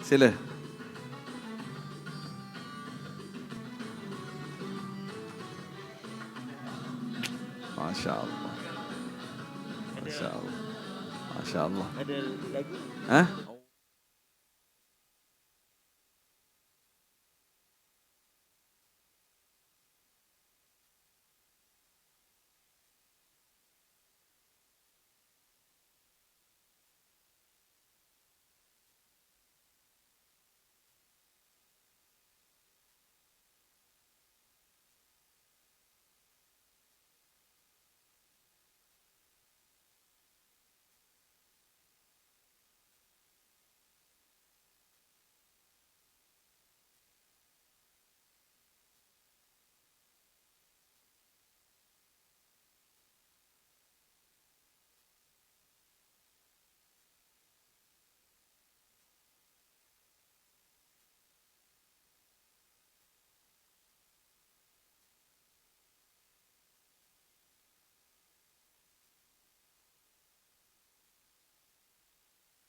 Sila. Masya Allah. Masya Allah. Masya Allah. Ada lagu? Hah?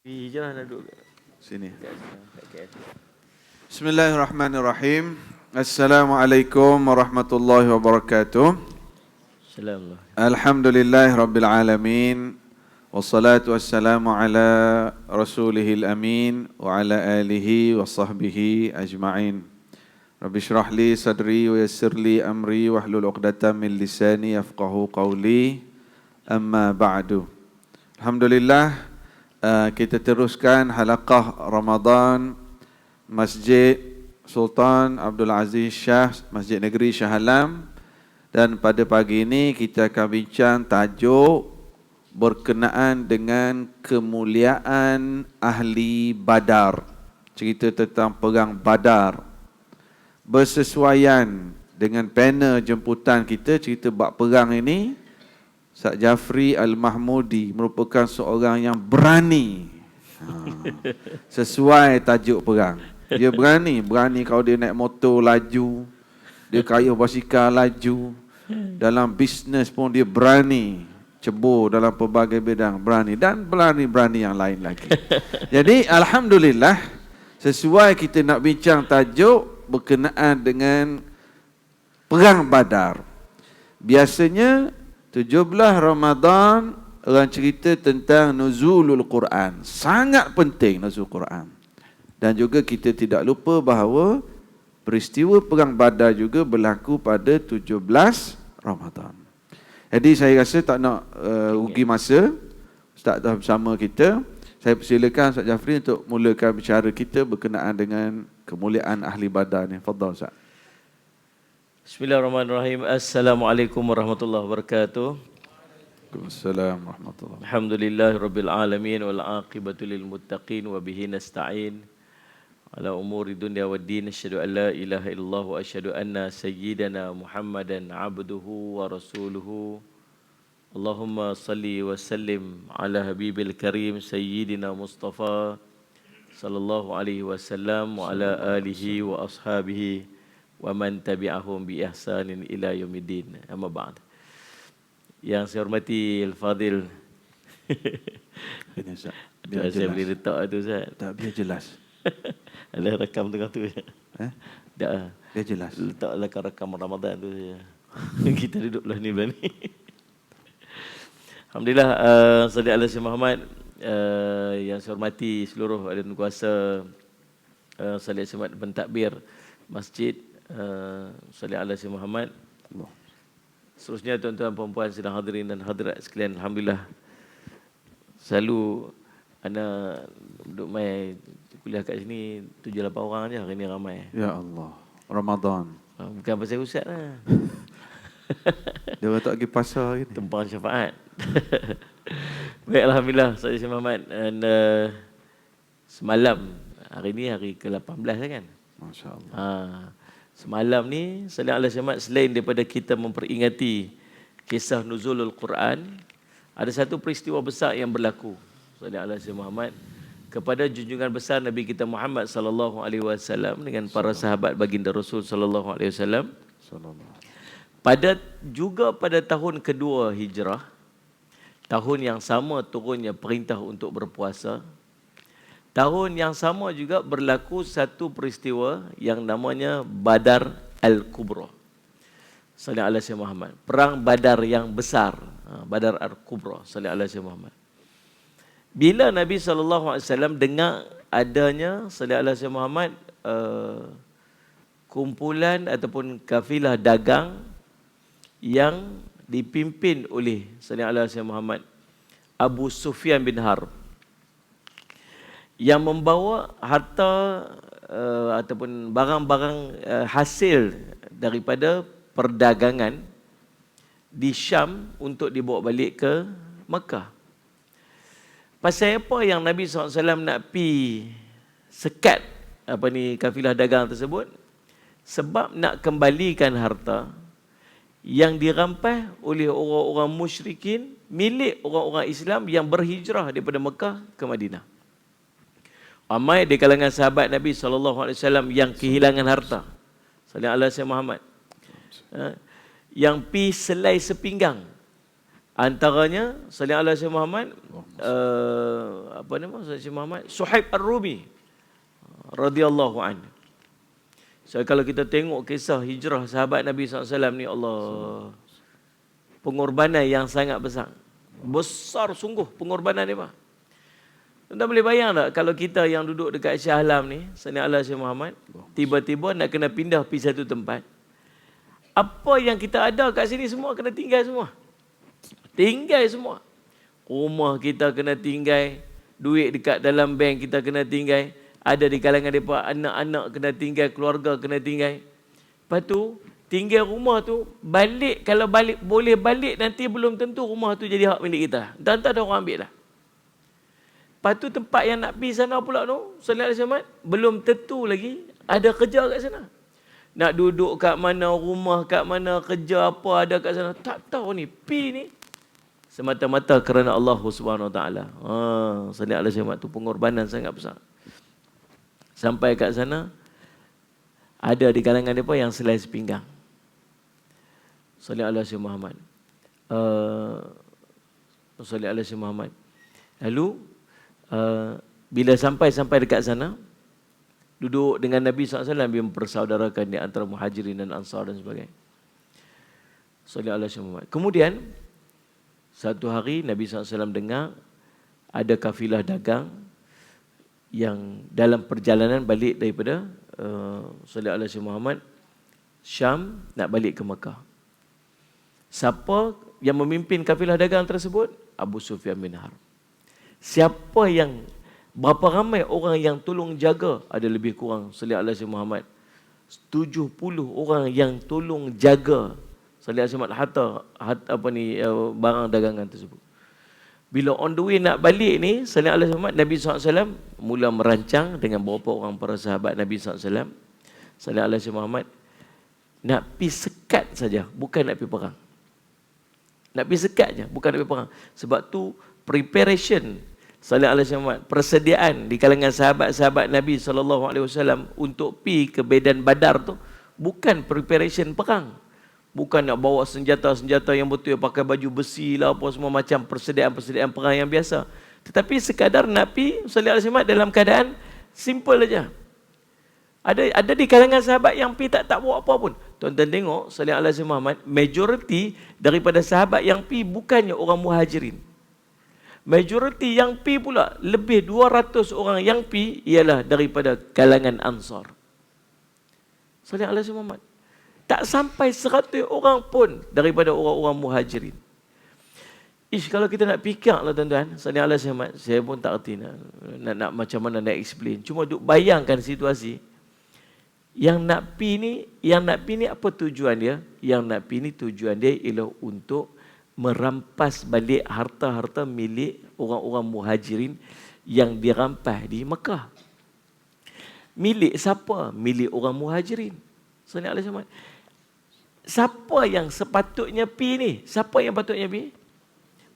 Di je lah nak duduk. Sini. Kat KL. Bismillahirrahmanirrahim. Assalamualaikum warahmatullahi wabarakatuh. Salam. Alhamdulillahi rabbil alamin. Wassalatu wassalamu ala rasulihil amin wa ala alihi wa sahbihi ajma'in. Rabbi syrah li sadri wa yassir li amri wahlul 'uqdatam min lisani yafqahu qawli. Amma ba'du. Alhamdulillah, kita teruskan halaqah Ramadan Masjid Sultan Abdul Aziz Shah, Masjid Negeri Shah Alam. Dan pada pagi ini kita akan bincang tajuk berkenaan dengan kemuliaan ahli Badar. Cerita tentang perang Badar. Bersesuaian dengan panel jemputan kita, cerita bab perang ini, Ustaz Jafri Al-Mahmudi merupakan seorang yang berani. Sesuai tajuk perang. Dia berani kalau dia naik motor laju, dia kayuh basikal laju. Dalam bisnes pun dia berani, cebur dalam pelbagai bidang, berani, dan berani yang lain lagi. Jadi alhamdulillah, sesuai kita nak bincang tajuk berkenaan dengan perang Badar. Biasanya 17 Ramadan orang cerita tentang nuzulul Quran. Sangat penting nuzul Quran. Dan juga kita tidak lupa bahawa peristiwa perang Badar juga berlaku pada 17 Ramadan. Jadi saya rasa tak nak rugi masa. Ustaz dah bersama kita. Saya persilakan Ustaz Jafri untuk mulakan bicara kita berkenaan dengan kemuliaan ahli Badar ni. Fadhal Ustaz. Bismillahirrahmanirrahim. Assalamualaikum warahmatullahi wabarakatuh. Waalaikumsalam warahmatullahi. Alhamdulillahirabbil alamin wal aqibatu lil muttaqin wa bihi nasta'in ala umuri dunya waddin. Asyhadu an la ilaha illallah wa asyhadu anna sayyidana Muhammadan abduhu wa rasuluhu. Allahumma salli wa sallim ala habibil karim sayyidina Mustafa sallallahu alaihi wasallam wa ala alihi wa ashabihi wa man tabi'ahum bi ihsanin ila yaumiddin. Amma ba'd. Yang saya hormati Al-Fadil. Ini Ustaz. Biar saya boleh letak tu Ustaz. Tak, biar jelas. Ada rakam tengah tu. Tak. Biar jelas. Letaklah rakam Ramadan tu saja. Kita duduk belah ni. Alhamdulillah, salli ala Sayyidina Muhammad. Yang saya hormati seluruh ahli kuasa salli Sayyidina pentadbir masjid, salli ala Sayyidina Muhammad. Seterusnya tuan-tuan puan-puan sedang hadirin dan hadirat sekalian, alhamdulillah. Selalu ana duduk mai kuliah kat sini 7-8 orang aja, hari ni ramai. Ya Allah, Ramadan. Bukan pasal ustaz lah. Dia tak pergi pasar hari ni. Tumpang syafaat. Baik, alhamdulillah, saya Muhammad. Dan semalam, hari ni hari ke-18 kan? Masya-Allah. Semalam ni sallallahu alaihi wasallam, selain daripada kita memperingati kisah nuzulul Quran, ada satu peristiwa besar yang berlaku sallallahu alaihi wasallam kepada junjungan besar Nabi kita Muhammad sallallahu alaihi wasallam dengan para sahabat baginda Rasul sallallahu alaihi wasallam. Pada tahun kedua Hijrah, tahun yang sama turunnya perintah untuk berpuasa, tahun yang sama juga berlaku satu peristiwa yang namanya Badar Al-Kubra. Sallallahu alaihi Muhammad. Perang Badar yang besar. Badar Al-Kubra. Sallallahu alaihi Muhammad. Bila Nabi SAW dengar adanya sallallahu alaihi Muhammad kumpulan ataupun kafilah dagang yang dipimpin oleh sallallahu alaihi Muhammad Abu Sufyan bin Harb yang membawa harta ataupun barang-barang hasil daripada perdagangan di Syam untuk dibawa balik ke Mekah. Pasal apa yang Nabi SAW nak pi sekat kafilah dagang tersebut? Sebab nak kembalikan harta yang dirampas oleh orang-orang musyrikin milik orang-orang Islam yang berhijrah daripada Mekah ke Madinah. Ramai di kalangan sahabat Nabi SAW yang kehilangan harta. Sallallahu alaihi Muhammad. Yang pi selai sepinggang. Antaranya sallallahu alaihi Muhammad Muhammad Suhaib Ar-Rumi radhiyallahu anhu. So kalau kita tengok kisah hijrah sahabat Nabi SAW ni, Allah, pengorbanan yang sangat besar. Besar sungguh pengorbanan ni, Pak. Tuan boleh bayang tak kalau kita yang duduk dekat Shah Alam ni, sallallahu alaihi Muhammad, tiba-tiba nak kena pindah pergi satu tempat. Apa yang kita ada kat sini semua kena tinggal semua. Tinggal semua. Rumah kita kena tinggal, duit dekat dalam bank kita kena tinggal, ada di kalangan mereka anak-anak kena tinggal, keluarga kena tinggal. Lepas tu, tinggal rumah tu, balik, kalau balik boleh balik nanti belum tentu rumah tu jadi hak milik kita. Entah-entah ada orang ambil dah. Lepas tu tempat yang nak pergi sana pula tu, sallallahu alaihi wasallam, belum tentu lagi ada kerja kat sana. Nak duduk kat mana, rumah kat mana, kerja apa ada kat sana, tak tahu ni. Pi ni semata-mata kerana Allah Subhanahu Wa Taala. Sallallahu alaihi wasallam tu pengorbanan sangat besar. Sampai kat sana ada di kalangan mereka yang selai sepinggang. Sallallahu alaihi Muhammad. Sallallahu alaihi Muhammad. Lalu bila sampai dekat sana, duduk dengan Nabi SAW yang mempersaudarakan di antara muhajirin dan ansar dan sebagainya. Sallallahu alaihi wasallam. Kemudian satu hari Nabi SAW dengar ada kafilah dagang yang dalam perjalanan balik daripada sallallahu alaihi Muhammad Syam nak balik ke Mekah. Siapa yang memimpin kafilah dagang tersebut? Abu Sufyan bin Harb. Siapa yang berapa ramai orang yang tolong jaga? Ada lebih kurang sallallahu alaihi Muhammad 70 orang yang tolong jaga sallallahu alaihi Muhammad barang dagangan tersebut. Bila on the way nak balik ni sallallahu alaihi Muhammad, Nabi SAW mula merancang dengan beberapa orang para sahabat Nabi SAW sallallahu alaihi Muhammad nak pi sekat saja, bukan nak pi perang. Nak pi sekat je, bukan nak pi perang. Sebab tu preparation sallallahu alaihi Muhammad, persediaan di kalangan sahabat-sahabat Nabi SAW untuk pi ke medan Badar tu bukan preparation perang. Bukan nak bawa senjata-senjata yang betul, pakai baju besi lah, apa semua macam persediaan-persediaan perang yang biasa. Tetapi sekadar nak pi sallallahu alaihi Muhammad dalam keadaan simple aja. Ada di kalangan sahabat yang pi tak bawa apa pun. Tuan-tuan tengok sallallahu alaihi Muhammad, majoriti daripada sahabat yang pi bukannya orang muhajirin. Majoriti yang pi pula, lebih 200 orang yang pi ialah daripada kalangan ansar. Sallallahu alaihi Muhammad. Tak sampai 100 orang pun daripada orang-orang muhajirin. Kalau kita nak fikir lah tuan-tuan, sallallahu alaihi Muhammad, saya pun tak erti nak macam mana nak explain. Cuma duk bayangkan situasi. Yang nak pi ni apa tujuan dia? Yang nak pi ni tujuan dia ialah untuk merampas balik harta-harta milik orang-orang muhajirin yang dirampas di Mekah. Milik siapa? Milik orang muhajirin. Sallallahu alaihi Muhammad. Siapa yang sepatutnya pi ni? Siapa yang patutnya pi?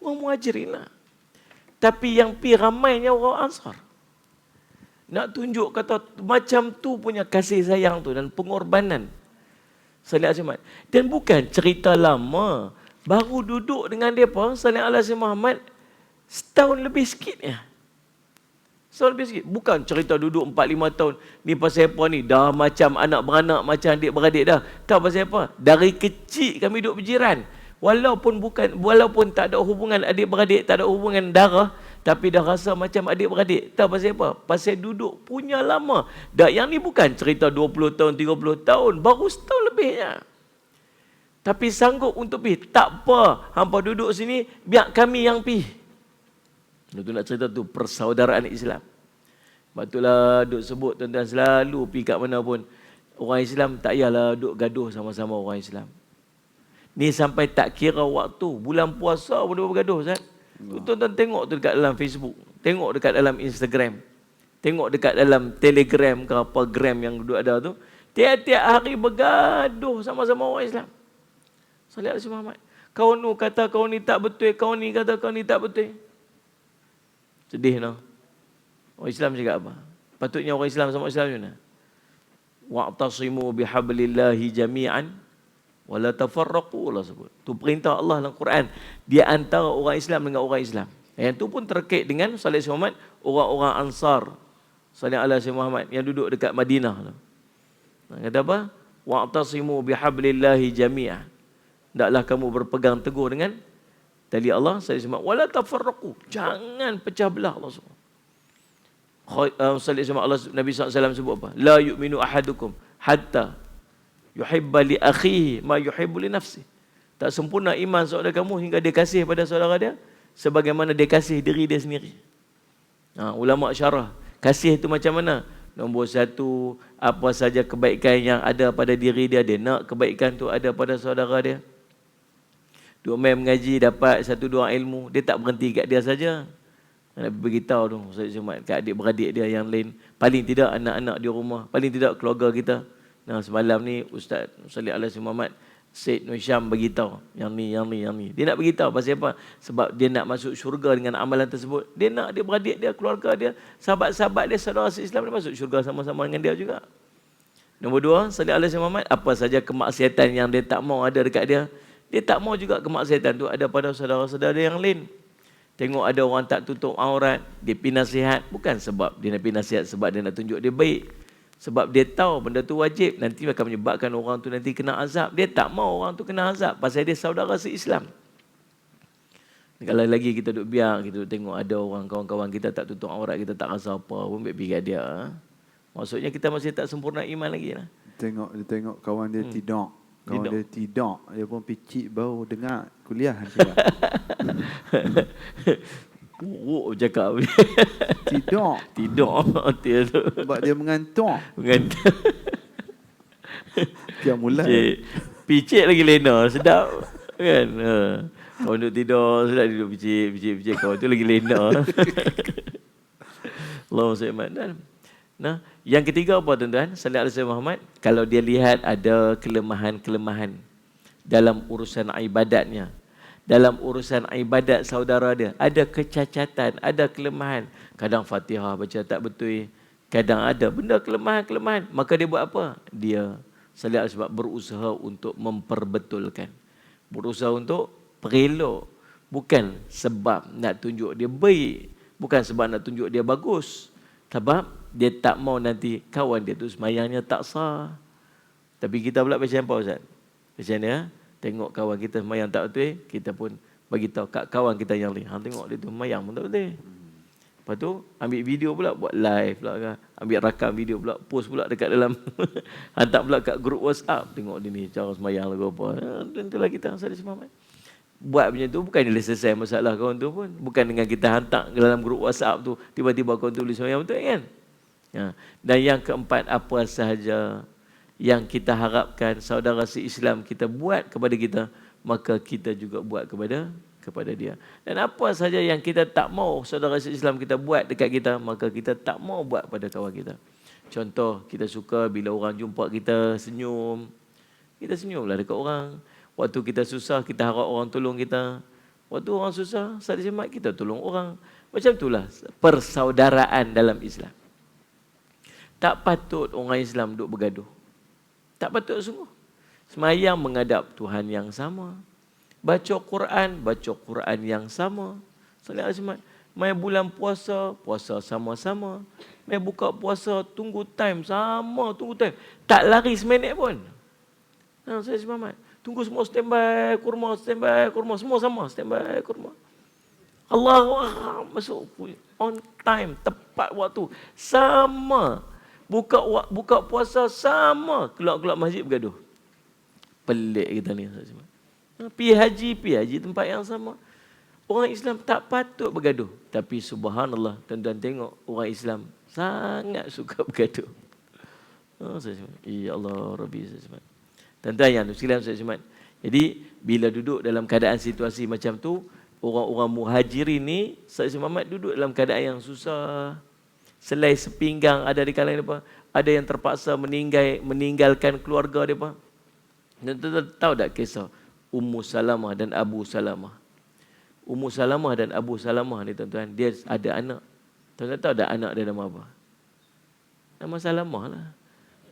Orang muhajirin lah. Tapi yang pi ramainya orang ansar. Nak tunjuk kata macam tu punya kasih sayang tu dan pengorbanan. Sallallahu alaihi Muhammad. Dan bukan cerita lama. Baru duduk dengan mereka, sallallahu alaihi Muhammad, setahun lebih sikit ya. Setahun lebih sikit. Bukan cerita duduk 4-5 tahun. Ni pasal apa ni? Dah macam anak beranak, macam adik beradik dah. Tahu pasal apa? Dari kecil kami duduk berjiran. Walaupun tak ada hubungan adik beradik, tak ada hubungan darah, tapi dah rasa macam adik beradik. Tahu pasal apa? Pasal duduk punya lama. Dah yang ni bukan cerita 20 tahun, 30 tahun, baru setahun lebihnya. Tapi sanggup untuk pergi. Tak apa, hampa duduk sini, biar kami yang pergi. Itu nak cerita tu, persaudaraan Islam. Sebab itulah duk sebut tuan-tuan selalu pergi kat mana pun. Orang Islam tak payahlah duk gaduh sama-sama orang Islam. Ni sampai tak kira waktu. Bulan puasa pun dia bergaduh, Ustaz. Tuan-tuan tengok tu dekat dalam Facebook. Tengok dekat dalam Instagram. Tengok dekat dalam Telegram ke apa gram yang duduk ada tu. Tiap-tiap hari bergaduh sama-sama orang Islam. Salih Alaihi Muhammad. Kau ni kata kau ni tak betul, kau ni kata kau ni tak betul. Sedih no. Orang Islam cakap apa? Patutnya orang Islam sama Islam macam mana? Wa'tasimu bihablillahi jami'an wa la tafarraqu, Allah sebut. Tu perintah Allah dalam Quran. Dia antara orang Islam dengan orang Islam. Yang tu pun terkait dengan Salih Alaihi Muhammad, orang-orang Ansar. Salih Alaihi Muhammad yang duduk dekat Madinah tu. Kata apa? Wa'tasimu bihablillahi jami'an. Hendaklah kamu berpegang teguh dengan tali Allah, Salih Alaihi Muhammad. Wala tafarraqu. Jangan pecah belah, Allah sebut. Salih Alaihi Muhammad, Nabi SAW sebut apa? La yu'minu ahadukum hatta yuhibba li akhihi ma yuhibbu li nafsihi. Tak sempurna iman saudara kamu hingga dia kasih pada saudara dia sebagaimana dia kasih diri dia sendiri. Ulama syarah, kasih itu macam mana? Nombor satu, apa saja kebaikan yang ada pada diri dia, dia nak kebaikan tu ada pada saudara dia. Dua main mengaji, dapat satu dua ilmu, dia tak berhenti kat dia saja. Nabi beritahu tu, Ustaz Jumat, kat adik-beradik dia yang lain. Paling tidak anak-anak di rumah, paling tidak keluarga kita. Nah, semalam ni Ustaz Salih Alaihi Muhammad Syed Nur Syam beritahu yang ni. Dia nak beritahu pasal apa? Sebab dia nak masuk syurga dengan amalan tersebut. Dia nak dia beradik dia, keluarga dia, sahabat-sahabat dia, saudara Islam dia masuk syurga sama-sama dengan dia juga. Nombor dua, Salih Alaihi Muhammad, apa saja kemaksiatan yang dia tak mau ada dekat dia, dia tak mau juga kemaksiatan tu ada pada saudara-saudara yang lain. Tengok ada orang tak tutup aurat, dia pergi nasihat, bukan sebab dia nak pergi nasihat sebab dia nak tunjuk dia baik. Sebab dia tahu benda tu wajib, nanti akan menyebabkan orang tu nanti kena azab. Dia tak mau orang tu kena azab pasal dia saudara se-Islam. Kalau lagi kita duduk biar, kita duduk tengok ada orang kawan-kawan kita tak tutup aurat, kita tak rasa apa, pun baik pergi dia. Maksudnya kita masih tak sempurna iman lagi lah. Dia tengok kawan dia tidak. Kawan dia tidak. Dia pun picit bau dengar kuliah. Buruk cakap. Tidak. Sebab dia mengantuk. Dia mulai. Picit lagi lena. Sedap. Kan? Kawan duduk tidur. Sedap dia duduk picit. Kawan tu lagi lena. Allahumma salli ala. Nah, yang ketiga apa tuan-tuan? Salih Alaihi Muhammad, kalau dia lihat ada kelemahan-kelemahan dalam urusan ibadatnya, dalam urusan ibadat saudara dia, ada kecacatan, ada kelemahan. Kadang Fatihah baca tak betul, kadang ada benda kelemahan-kelemahan. Maka dia buat apa? Dia Salih Alaihi Muhammad berusaha untuk memperbetulkan. Berusaha untuk perelok. Bukan sebab nak tunjuk dia baik, bukan sebab nak tunjuk dia bagus. Sebab dia tak mau nanti kawan dia tu semayangnya tak sah. Tapi kita pula macam apa, Ustaz? Macam ni, tengok kawan kita semayang tak betul, kita pun bagi tahu kat kawan kita yang lain. Tengok dia tu semayang pun tak betul. Lepas tu ambil video pula, buat live pula kan. Ambil rakam video pula, post pula dekat dalam hantar pula kat grup WhatsApp. Tengok dia ni cara semayang lagu apa. Tentulah kita Salih Muhammad. Buat macam tu bukan dia selesai masalah kawan tu pun. Bukan dengan kita hantar ke dalam grup WhatsApp tu, tiba-tiba kawan tulis semayang betul kan? Dan yang keempat, apa sahaja yang kita harapkan saudara se-Islam kita buat kepada kita, maka kita juga buat kepada dia. Dan apa sahaja yang kita tak mau saudara se-Islam kita buat dekat kita, maka kita tak mau buat pada kawan kita. Contoh, kita suka bila orang jumpa kita senyum. Kita senyumlah dekat orang. Waktu kita susah, kita harap orang tolong kita. Waktu orang susah, Salih Muhammad, kita tolong orang. Macam itulah persaudaraan dalam Islam. Tak patut orang Islam duk bergaduh. Tak patut sungguh. Semayang menghadap Tuhan yang sama. Baca Quran yang sama. Salih Alaihi Muhammad. Mai bulan puasa, puasa sama-sama. Mai buka puasa, tunggu time, sama tunggu time. Tak lari seminit pun. Saya Muhammad. Tunggu semua standby kurma, semua sama standby kurma. Allah masuk on time, tepat waktu. Sama. Buka puasa sama, keluar masjid bergaduh. Pelik kita ni. Pergi haji tempat yang sama. Orang Islam tak patut bergaduh. Tapi subhanallah, tuan-tuan tengok orang Islam sangat suka bergaduh. Ya Allah Rabbi Sesmat. Tuan-tuan yang sekalian Sesmat. Jadi bila duduk dalam keadaan situasi macam tu, orang-orang muhajirin ni, Sayyid Muhammad duduk dalam keadaan yang susah. Selai sepinggang ada di kalangan mereka. Ada yang terpaksa meninggalkan keluarga mereka. Dan tuan-tuan tahu tak kisah Ummu Salamah dan Abu Salamah? Ummu Salamah dan Abu Salamah ni tuan-tuan, dia ada anak. Tuan-tuan tahu tak anak dia nama apa? Nama Salamah lah.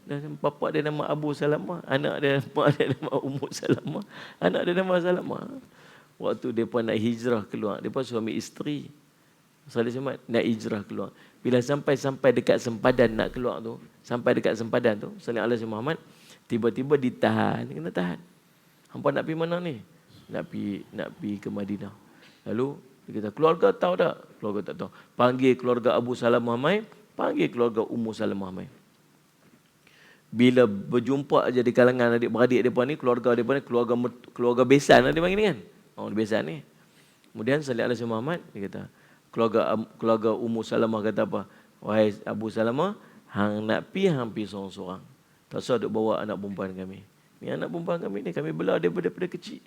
Dan bapa dia nama Abu Salamah, mak dia nama Ummu Salamah, anak dia nama Salamah. Waktu depa nak hijrah keluar, depa suami isteri. Salih Samad nak hijrah keluar. Bila sampai dekat sempadan nak keluar tu, sampai dekat sempadan tu, Salih Alaihi Muhammad tiba-tiba ditahan, kena tahan. Hampa nak pergi mana ni? Nak pergi ke Madinah. Lalu dia kata, keluarga tahu tak? Keluarga tak tahu. Panggil keluarga Abu Salamah mai, panggil keluarga Ummu Salamah mai. Bila berjumpa aja di kalangan adik-beradik depa ni, keluarga depa ni keluarga besan lah dia panggil ni kan. Orang besan ni. Kemudian Salih Alaihi Muhammad dia kata, keluarga Ummu Salamah kata apa? Wahai Abu Salamah, hang nak pergi seorang-seorang. Tak usah duk bawa anak perempuan kami. Ni anak perempuan kami ni, kami bela daripada kecil.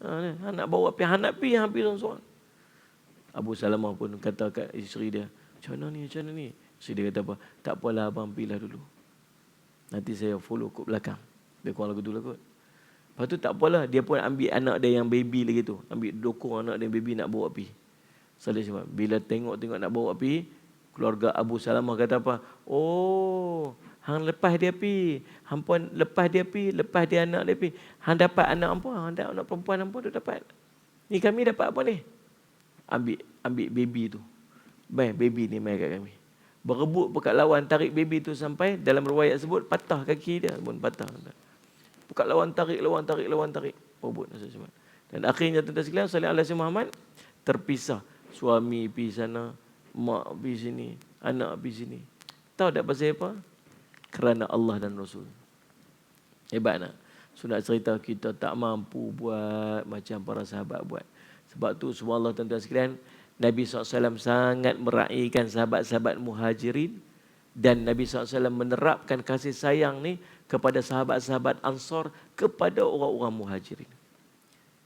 Nak bawa pergi, nak pergi seorang-seorang. Abu Salamah pun kata kat isteri dia, macam mana ni? Isteri dia kata apa? Tak apalah abang, pergilah dulu. Nanti saya follow kat belakang. Dia kurang lagu tu lah kot. Lepas tu tak apalah, dia pun ambil anak dia yang baby lagi tu. Ambil dokong anak dia yang baby nak bawa pergi. Sebab bila tengok nak bawa pergi, keluarga Abu Salamah kata apa? Oh, hang lepas dia pergi. Hang pun lepas dia anak dia pergi. Hang dapat anak apa? Hang dapat anak perempuan apa tu dapat? Ni kami dapat apa ni? Ambil baby tu. Baby ni mai kat kami. Berebut pekat lawan, tarik baby tu sampai dalam riwayat sebut patah kaki dia pun patah. Pekat lawan tarik. Berebut. Dan akhirnya tuan-tuan sekalian, Salih Alaihi Muhammad terpisah. Suami pergi sana, mak pergi sini, anak pergi sini. Tahu tak pasal apa? Kerana Allah dan Rasul. Hebat tak? So nak cerita kita tak mampu buat macam para sahabat buat. Sebab tu subhanallah tuan-tuan sekalian, Nabi SAW sangat meraihkan sahabat-sahabat muhajirin. Dan Nabi SAW menerapkan kasih sayang ni kepada sahabat-sahabat Ansar, kepada orang-orang muhajirin.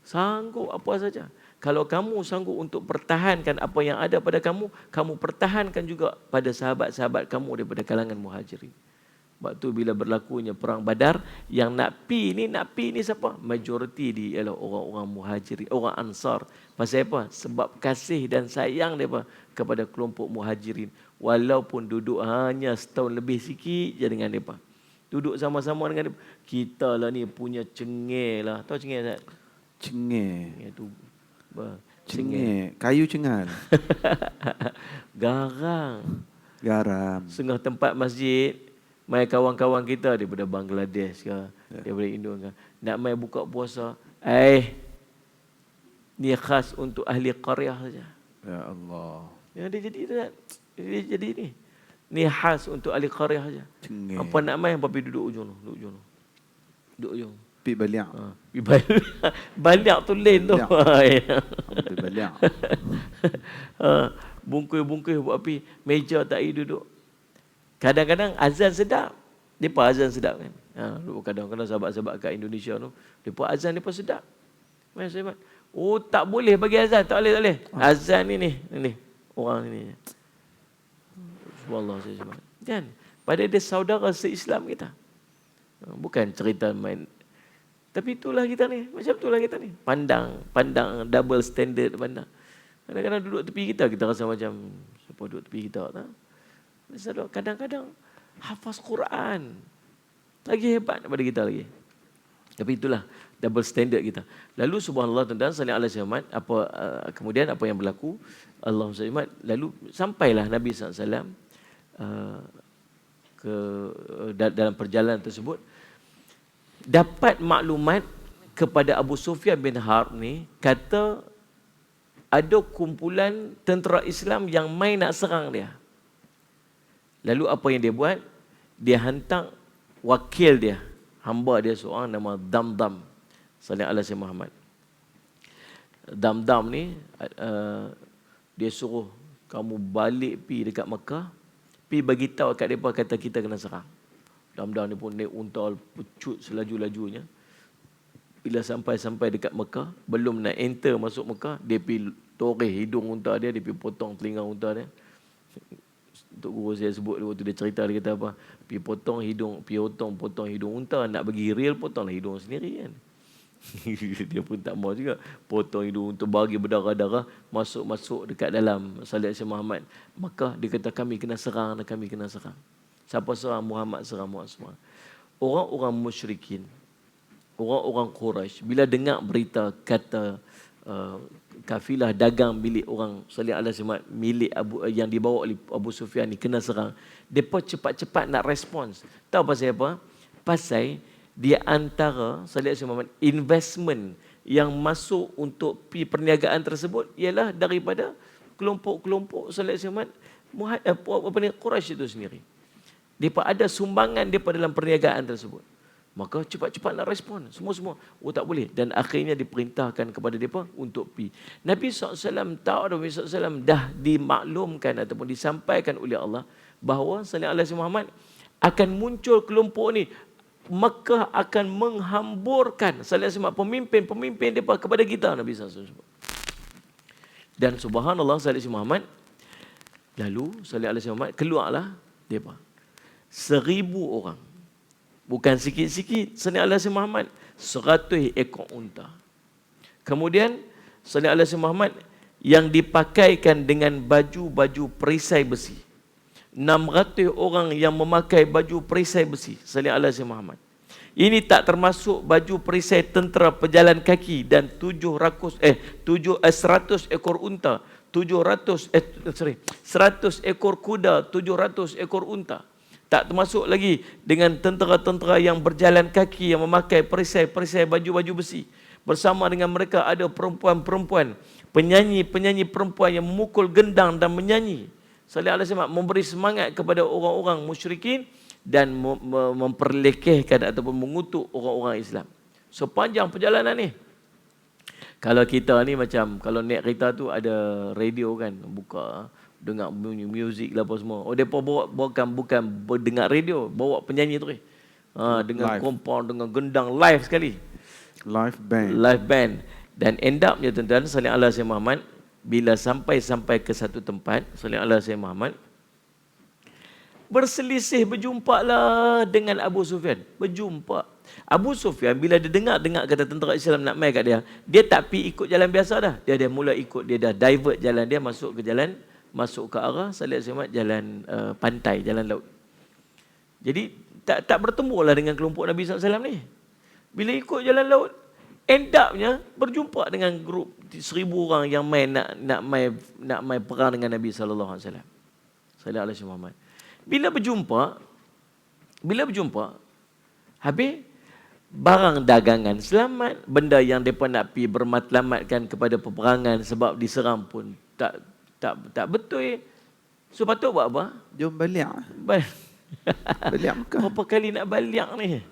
Sanggup apa saja. Kalau kamu sanggup untuk pertahankan apa yang ada pada kamu, kamu pertahankan juga pada sahabat-sahabat kamu daripada kalangan muhajirin. Waktu bila berlakunya perang Badar, yang nak pi ni siapa? Majoriti dia ialah orang-orang muhajirin, orang Ansar. Pasal apa? Sebab kasih dan sayang mereka kepada kelompok muhajirin. Walaupun duduk hanya setahun lebih sikit je dengan mereka. Duduk sama-sama dengan mereka. Kita lah ni punya cengih lah. Tahu cengih tak? Cengih. Itu Cengih. Kayu cengal. Garam. Setengah tempat masjid, mai kawan-kawan kita daripada Bangladesh ke, daripada Indo ke, nak mai buka puasa, ni khas untuk ahli qaryah saja. Ya Allah. Yang dia jadi ni. Ni khas untuk ahli qaryah saja. Apa nak mai, apa pergi duduk ujung. Duduk ujung. Pi baliak. Baliak tu lain tu. Pi baliak. Bungkus buat api, meja tak air duduk. Kadang-kadang azan sedap. Depa azan sedap kan. Kadang-kadang sahabat-sahabat kat Indonesia tu, depa azan depa sedap. Sahabat. Oh, tak boleh bagi azan, tak boleh. Azan ni orang ni. Subhanallah saya sebut. Kan? Padahal dia saudara se-Islam kita. Bukan cerita main. Tapi itulah kita ni. Macam itulah kita ni. Pandang double standard pandang. Kadang-kadang duduk tepi kita rasa macam siapa duduk tepi kita tak? Kadang-kadang hafaz Quran lagi hebat daripada kita lagi. Tapi itulah double standard kita. Lalu subhanallah tuan-tuan sallallahu alaihi wasallam, kemudian apa yang berlaku? Allahumma salli lalu sampailah Nabi SAW dalam perjalanan tersebut dapat maklumat kepada Abu Sufyan bin Harb ni, kata ada kumpulan tentera Islam yang main nak serang dia. Lalu apa yang dia buat? Dia hantar wakil dia, hamba dia seorang nama Damdam sallallahu alaihi Muhammad. Damdam ni dia suruh kamu balik pi dekat Mekah, pi bagi tahu kat depa kata kita kena serang. Damdam ni pun naik unta pecut selaju-lajunya. Bila sampai dekat Mekah, belum nak enter masuk Mekah, dia pi toreh hidung unta dia pi potong telinga unta dia. Untuk guru saya sebut waktu dia cerita, dia kata apa? Potong hidung unta, nak bagi real potonglah hidung sendiri kan. Dia pun tak mau juga. Potong hidung unta, bagi berdarah-darah, masuk dekat dalam Salih Muhammad. Maka dia kata kami kena serang. Siapa serang? Muhammad serang. Orang-orang musyrikin, orang-orang Quraisy bila dengar berita kata kafilah dagang milik orang Salih Al-Azimah, milik yang dibawa oleh Abu Sufyan ni kena serang, mereka cepat-cepat nak respons. Tahu pasal apa? Pasal dia antara Salih Al-Azimah investment yang masuk untuk perniagaan tersebut ialah daripada kelompok-kelompok Salih Al-Azimah Quraisy itu sendiri. Mereka ada sumbangan mereka dalam perniagaan tersebut. Maka cepat-cepat nak respon. Semua-semua. Oh tak boleh. Dan akhirnya diperintahkan kepada mereka untuk pergi. Nabi SAW tahu, Nabi SAW dah dimaklumkan ataupun disampaikan oleh Allah bahawa sallallahu alaihi Muhammad akan muncul kelompok ni. Mekah akan menghamburkan sallallahu alaihi Muhammad pemimpin mereka kepada kita, Nabi SAW. Dan subhanallah sallallahu alaihi Muhammad, lalu sallallahu alaihi Muhammad keluarlah mereka. 1,000 orang. Bukan sikit-sikit, sallallahu alaihi Muhammad 100 ekor unta. Kemudian sallallahu alaihi Muhammad yang dipakaikan dengan baju-baju perisai besi. 600 orang yang memakai baju perisai besi, sallallahu alaihi Muhammad. Ini tak termasuk baju perisai tentera pejalan kaki dan 100 ekor unta, 100 ekor kuda, 700 ekor unta. Tak termasuk lagi dengan tentera-tentera yang berjalan kaki yang memakai perisai baju-baju besi. Bersama dengan mereka ada perempuan-perempuan, penyanyi-penyanyi perempuan yang memukul gendang dan menyanyi. Sallallahu alaihi wasallam memberi semangat kepada orang-orang musyrikin dan memperlekehkan ataupun mengutuk orang-orang Islam. Sepanjang perjalanan ni, kalau kita ni macam, kalau naik kereta tu ada radio kan, buka dengar bunyi muzik lah apa semua. Oh, mereka bukan dengar radio, bawa penyanyi tu. Dengan kompon, dengan gendang live sekali. Live band. Dan end up je tuan-tuan, sallallahu alaihi Muhammad bila sampai ke satu tempat, sallallahu alaihi Muhammad berjumpa lah dengan Abu Sufyan. Berjumpa. Abu Sufyan bila dia dengar kata tentera Islam nak mai kat dia, dia tak pi ikut jalan biasa dah. Dia mula ikut, dia dah divert jalan dia masuk ke arah sallallahu alaihi Muhammad jalan pantai, jalan laut. Jadi tak bertemu lah dengan kelompok Nabi SAW ni. Bila ikut jalan laut, end up-nya berjumpa dengan grup 1,000 orang yang nak mai perang dengan Nabi sallallahu alaihi Muhammad. Bila berjumpa, habis barang dagangan selamat, benda yang depa nak pi bermatlamatkan kepada peperangan sebab diserang pun tak betul. So patut buat apa? Jom balik. Balik Mekah. Berapa kali nak balik ni?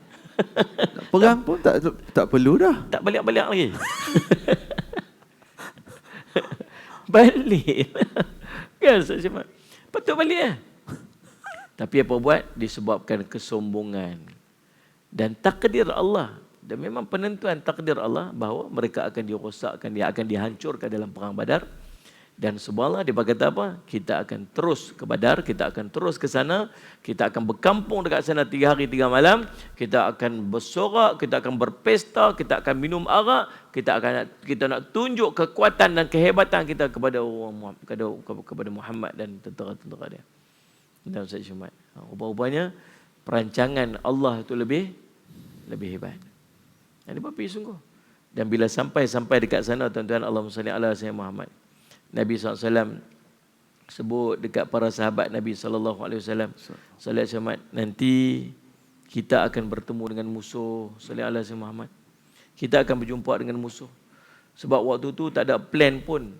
Perang pun tak perlu dah. Tak balik lagi. Balik. Kan Ustaz? Patut balik. Tapi apa buat? Disebabkan kesombongan dan takdir Allah. Dan memang penentuan takdir Allah bahawa mereka akan dirosakkan, dia akan dihancurkan dalam perang Badar. Dan subhanallah dia berkata apa? Kita akan terus ke Badar, kita akan terus ke sana, kita akan berkampung dekat sana 3 hari 3 malam, kita akan bersorak, kita akan berpesta, kita akan minum arak, kita nak tunjuk kekuatan dan kehebatan kita kepada Muhammad dan tentera-tentera dia. Dan Ustaz Syumat, rupanya perancangan Allah itu lebih hebat. Ini api sungguh. Dan bila sampai dekat sana, tuan-tuan, Allahumma salli ala sayyidina Muhammad. Nabi SAW sebut dekat para sahabat Nabi SAW, sallallahu alaihi wasallam, nanti kita akan bertemu dengan musuh. Salli ala sayyidina Muhammad. Kita akan berjumpa dengan musuh. Sebab waktu tu tak ada plan pun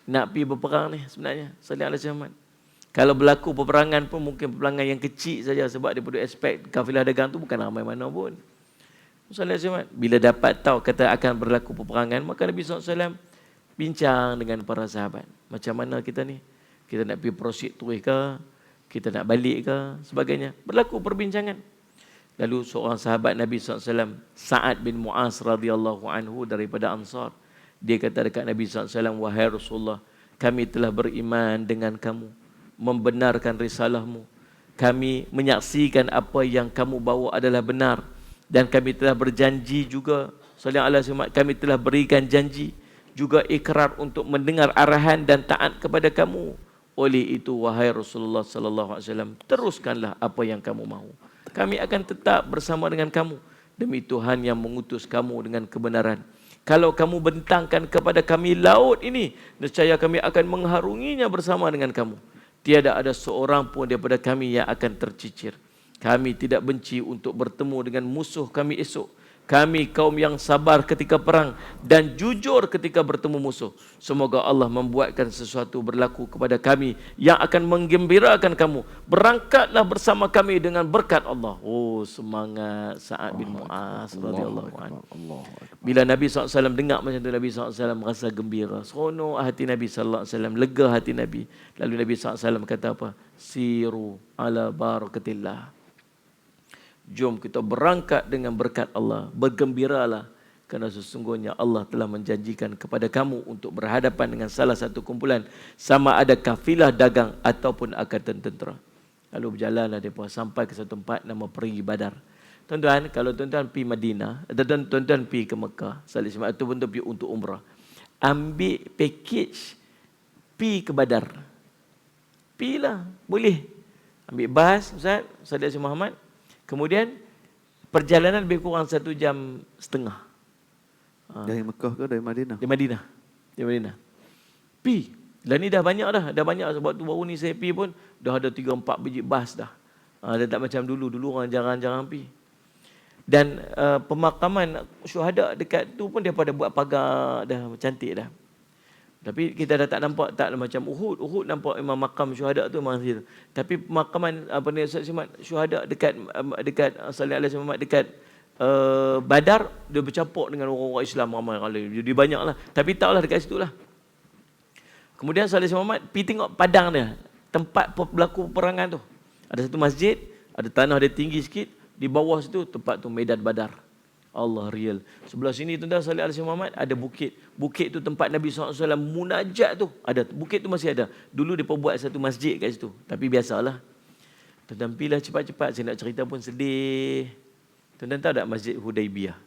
nak pergi berperang ni sebenarnya. Salli ala sayyidina Muhammad. Kalau berlaku peperangan pun mungkin peperangan yang kecil saja, sebab daripada aspek kafilah dagang tu bukan ramai mana pun. Bila dapat tahu kata akan berlaku peperangan, maka Nabi SAW bincang dengan para sahabat. Macam mana kita ni? Kita nak pergi proceed terus ke? Kita nak balik ke? Sebagainya. Berlaku perbincangan. Lalu seorang sahabat Nabi SAW, Sa'ad bin Mu'az radhiyallahu anhu daripada Ansar, dia kata dekat Nabi SAW, wahai Rasulullah, kami telah beriman dengan kamu, membenarkan risalahmu. Kami menyaksikan apa yang kamu bawa adalah benar. Dan kami telah berjanji juga, kami telah berikan janji, juga ikrar untuk mendengar arahan dan taat kepada kamu. Oleh itu, wahai Rasulullah sallallahu alaihi wasallam, teruskanlah apa yang kamu mahu. Kami akan tetap bersama dengan kamu. Demi Tuhan yang mengutus kamu dengan kebenaran. Kalau kamu bentangkan kepada kami laut ini, nescaya kami akan mengharunginya bersama dengan kamu. Tiada ada seorang pun daripada kami yang akan tercicir. Kami tidak benci untuk bertemu dengan musuh kami esok. Kami kaum yang sabar ketika perang dan jujur ketika bertemu musuh. Semoga Allah membuatkan sesuatu berlaku kepada kami yang akan menggembirakan kamu. Berangkatlah bersama kami dengan berkat Allah. Oh, semangat Sa'ad bin Mu'az radhiyallahu anhu. Bila Nabi SAW dengar macam tu, Nabi SAW rasa gembira. Seronok hati Nabi SAW, lega hati Nabi. Lalu Nabi SAW kata apa? Siru ala barakatillah. Jom kita berangkat dengan berkat Allah. Bergembiralah kerana sesungguhnya Allah telah menjanjikan kepada kamu untuk berhadapan dengan salah satu kumpulan, sama ada kafilah dagang ataupun angkatan tentera. Lalu berjalanlah mereka sampai ke satu tempat nama Peri Badar. Tuan-tuan, kalau tuan-tuan pergi Madinah, atau tuan-tuan pergi ke Mekah, ataupun tuan pergi untuk umrah, ambil package pergi ke Badar. Pergilah, boleh. Ambil bas, Ustaz, Salih Muhammad. Kemudian perjalanan lebih kurang 1 jam setengah. Dari Mekah ke dari Madinah? Dari Madinah. Dari Madinah. Pi. Dan ni dah banyak dah. Dah banyak. Sebab tu baru ni saya pi pun dah ada 3-4 biji bas dah. Dah tak macam dulu. Dulu orang jarang-jarang pi. Dan pemakaman syuhada dekat tu pun dia pada buat pagar dah cantik dah. Tapi kita dah tak nampak tak macam Uhud. Uhud nampak memang makam syuhada tu memang situ. Tapi pemakaman apa ni syuhada dekat sallallahu alaihi wasallam dekat Badar, dia bercampur dengan orang-orang Islam ramai kali. Jadi banyaklah. Tapi taklah dekat situlah. Kemudian sallallahu alaihi wasallam pergi tengok padang dia, tempat berlaku peperangan tu. Ada satu masjid, ada tanah dia tinggi sikit, di bawah situ tempat tu medan Badar. Allah real. Sebelah sini tuan-tuan sallallahu alaihi wasallam ada bukit. Bukit tu tempat Nabi SAW munajat tu. Ada. Bukit tu masih ada. Dulu dia buat satu masjid kat situ. Tapi biasalah. Tuan-tuan pergilah cepat-cepat. Saya nak cerita pun sedih. Tuan-tuan tahu tak Masjid Hudaibiyah?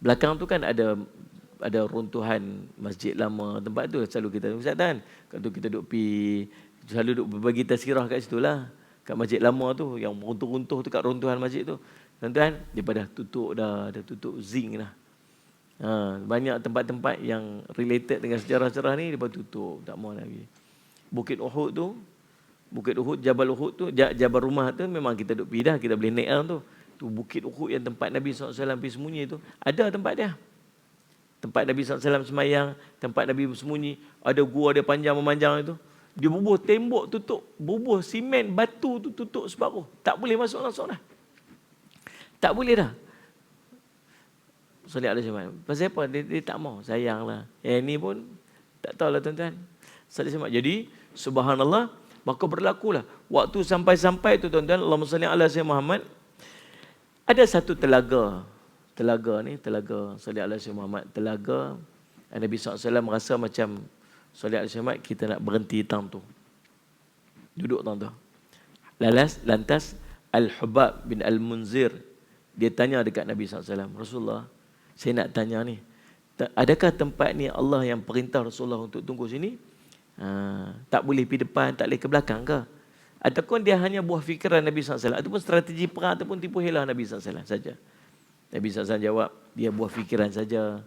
Belakang tu kan ada runtuhan masjid lama. Tempat tu selalu kita Ustaz kan. Kat tu kita duduk pergi. Selalu duduk berbagi tazkirah kat situ lah. Kat masjid lama tu. Yang runtuh-runtuh tu kat runtuhan masjid tu. Tuan-tuan, dia dah tutup dah tutup zinc dah. Banyak tempat-tempat yang related dengan sejarah-sejarah ni, dia tutup, tak mau lagi. Bukit Uhud tu, Bukit Uhud, Jabal Uhud tu, Jabal Rumah tu memang kita duduk pergi dah, kita boleh naik tu. Tu Bukit Uhud yang tempat Nabi SAW pergi sembunyi tu, ada tempat dia. Tempat Nabi SAW semayang, tempat Nabi bersembunyi, ada gua dia panjang memanjang itu. Dia bubuh tembok tutup, bubuh simen, batu tu tutup separuh. Tak boleh masuk langsung dah. Tak boleh dah. Salih alaihi wasallam. Pasal apa? Dia tak mau. Sayanglah. Yang ni pun tak tahulah tuan-tuan. Salih alaihi wasallam. Jadi, subhanallah, maka berlakulah. Waktu sampai-sampai tu tuan-tuan, Allahumma salli ala sayyidina Muhammad, ada satu telaga. Telaga Salih alaihi Muhammad. Telaga. Nabi SAW rasa macam Salih alaihi Muhammad, kita nak berhenti tang tu. Duduk tang tu. Lantas, Al-Hubab bin Al-Munzir, dia tanya dekat Nabi SAW, Rasulullah, saya nak tanya ni, adakah tempat ni Allah yang perintah Rasulullah untuk tunggu sini? Tak boleh pergi depan, tak boleh ke belakang ke? Ataupun dia hanya buah fikiran Nabi SAW, ataupun strategi perang, ataupun tipu helah Nabi SAW saja. Nabi SAW jawab, dia buah fikiran saja.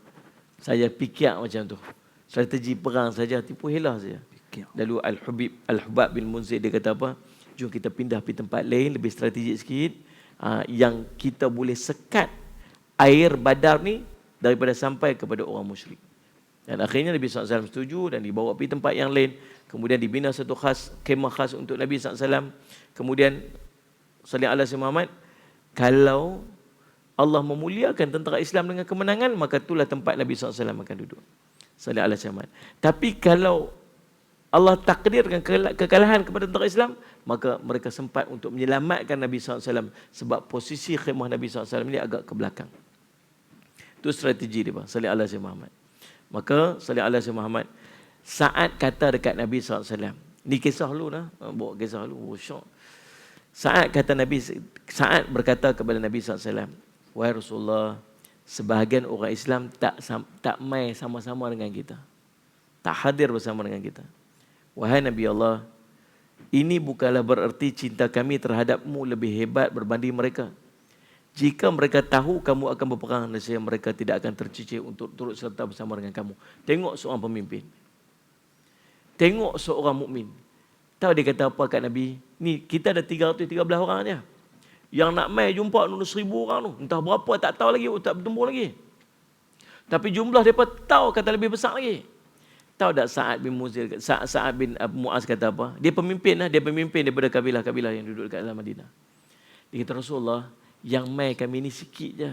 Saya fikir macam tu. Strategi perang saja, tipu helah saja. Lalu Al-Hubab bin Munzir dia kata apa? Jom kita pindah pergi tempat lain, lebih strategik sikit. Yang kita boleh sekat air Badar ni daripada sampai kepada orang musyrik. Dan akhirnya Nabi SAW setuju dan dibawa pergi tempat yang lain. Kemudian dibina satu kemah khas untuk Nabi SAW. Kemudian sallallahu alaihi wasallam, kalau Allah memuliakan tentera Islam dengan kemenangan, maka itulah tempat Nabi SAW akan duduk. Sallallahu alaihi wasallam. Tapi kalau Allah takdirkan kekalahan kepada tentera Islam, maka mereka sempat untuk menyelamatkan Nabi SAW sebab posisi khemah Nabi SAW ini agak ke belakang. Itu strategi dia, sallallahu alaihi wasallam. Maka sallallahu alaihi wasallam Sa'ad kata dekat Nabi SAW, ni kisah lu lah, bawa kisah lu, syok. Sa'ad berkata kepada Nabi SAW, wahai Rasulullah, sebahagian orang Islam tak mai sama-sama dengan kita, tak hadir bersama dengan kita. Wahai Nabi Allah, ini bukanlah bererti cinta kami terhadapmu lebih hebat berbanding mereka. Jika mereka tahu kamu akan berperang, nescaya mereka tidak akan tercicir untuk turut serta bersama dengan kamu. Tengok seorang pemimpin, tengok seorang mukmin. Tahu dia kata apa kat Nabi? Ni kita ada 313 orang je. Yang nak mai jumpa 1,000 orang tu. Entah berapa tak tahu lagi, tak bertemu lagi. Tapi jumlah mereka tahu kata lebih besar lagi. Tahu tak Sa'ad bin Mu'az kata apa? Dia pemimpin lah, dia pemimpin daripada kabilah-kabilah yang duduk dekat dalam Madinah. Dia kata, Rasulullah, yang mai kami ni sikit je.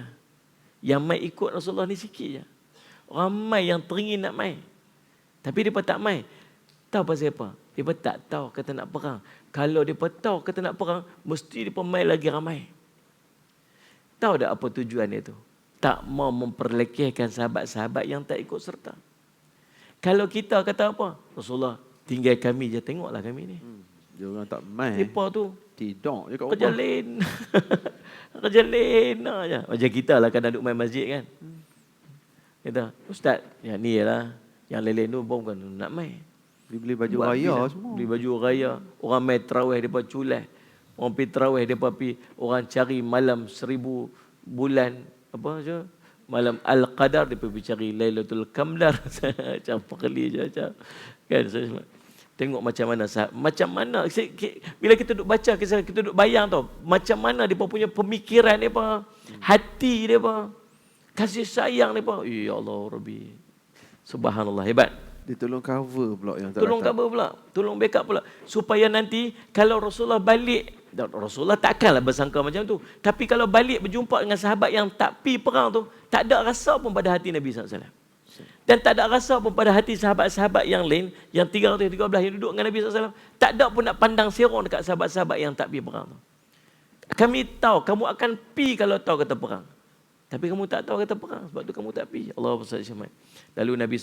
Yang mai ikut Rasulullah ni sikit je. Ramai yang teringin nak mai. Tapi mereka tak mai. Tahu pasal apa? Mereka tak tahu kata nak perang. Kalau mereka tahu kata nak perang, mesti mereka mai lagi ramai. Tahu tak apa tujuan dia tu? Tak mau memperlekehkan sahabat-sahabat yang tak ikut serta. Kalau kita kata apa? Rasulullah, tinggal kami je, tengoklah kami ni. Dia orang tak mai. Mereka tu Tidur je kat kerja rumah. lain. Kerja lain aja. Macam kita lah kadang duduk main masjid kan. Kata, Ustaz, yang ni lah, yang lain-lain tu bukan nak main. Beli baju Buat raya bila? semua. Beli baju raya. Orang main terawih, mereka culas. Orang pergi terawih, mereka pergi. Orang cari malam 1000 bulan. Apa je? Malam Al-Qadar, dia pergi cari Lailatul Qamar. Macam perli je. Kan? Tengok macam mana. Bila kita duduk baca, kita duduk bayang tau. Macam mana dia punya pemikiran dia, hati dia, kasih sayang dia. Ya Allah, Rabbi. Subhanallah, hebat. Dia tolong cover pula yang tak Tolong datang. cover pula, tolong backup pula. Supaya nanti kalau Rasulullah balik, Rasulullah takkanlah bersangka macam tu. Tapi kalau balik berjumpa dengan sahabat yang tak pi perang tu, tak ada rasa pun pada hati Nabi SAW. Dan tak ada rasa pun pada hati sahabat-sahabat yang lain, yang 313 yang duduk dengan Nabi SAW. Tak ada pun nak pandang serong dekat sahabat-sahabat yang tak pi perang tu. Kami tahu, kamu akan pi kalau tahu kata perang. Tapi kamu tak tahu kata perang, sebab tu kamu tak pi. Allahu Akbar. Lalu Nabi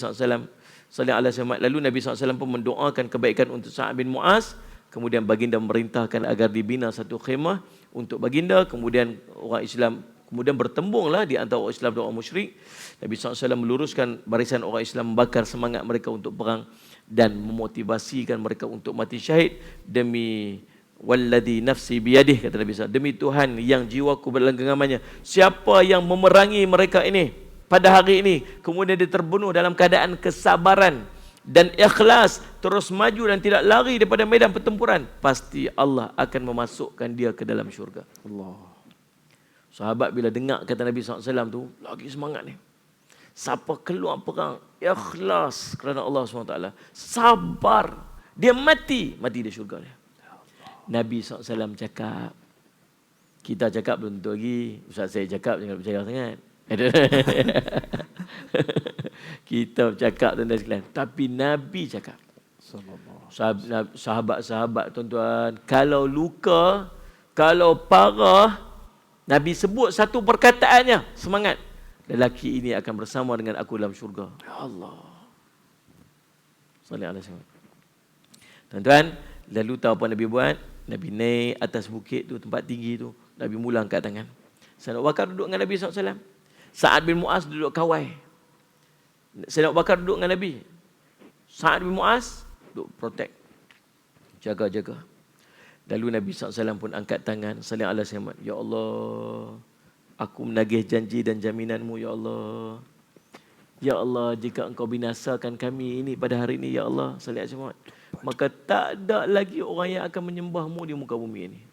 SAW pun mendoakan kebaikan untuk Sa'ad bin Mu'az. Kemudian baginda memerintahkan agar dibina satu khemah untuk baginda. Kemudian orang Islam bertembunglah di antara orang Islam dan orang musyrik. Nabi SAW meluruskan barisan orang Islam, membakar semangat mereka untuk perang dan memotivasikan mereka untuk mati syahid. Demi walladhi nafsi biyadih, kata Nabi SAW, demi Tuhan yang jiwaku dalam genggamannya, siapa yang memerangi mereka ini pada hari ini, kemudian dia terbunuh dalam keadaan kesabaran dan ikhlas, terus maju dan tidak lari daripada medan pertempuran, pasti Allah akan memasukkan dia ke dalam syurga. Allah. Sahabat bila dengar kata Nabi SAW tu, lagi semangat ni. Siapa keluar perang, ikhlas kerana Allah SWT, sabar, dia mati dia syurga dia. Nabi SAW cakap, kita cakap belum tentu lagi, Ustaz saya cakap jangan percaya sangat. Kita cakap tuan-tuan sekalian, tapi Nabi cakap. Sahabat-sahabat tuan-tuan, kalau luka, kalau parah, Nabi sebut satu perkataannya, semangat. Lelaki ini akan bersama dengan aku dalam syurga. Ya Allah. Sallallahu alaihi wasallam. Tuan-tuan, lalu tahu apa Nabi buat? Nabi naik atas bukit tu, tempat tinggi tu. Nabi mula angkat tangan. Sayyidina Abu Bakar duduk dengan Nabi SAW. Sa'ad bin Mu'az duduk kawai. Sayyidina Abu Bakar duduk dengan Nabi. Sa'ad bin Mu'az duduk protect. Jaga-jaga. Lalu Nabi SAW pun angkat tangan. Sallallahu alaihi wasallam. Ya Allah, Aku menagih janji dan jaminan-Mu, Ya Allah. Ya Allah, jika Engkau binasakan kami ini pada hari ini, Ya Allah, salli alaihi Muhammad, maka tak ada lagi orang yang akan menyembah-Mu di muka bumi ini.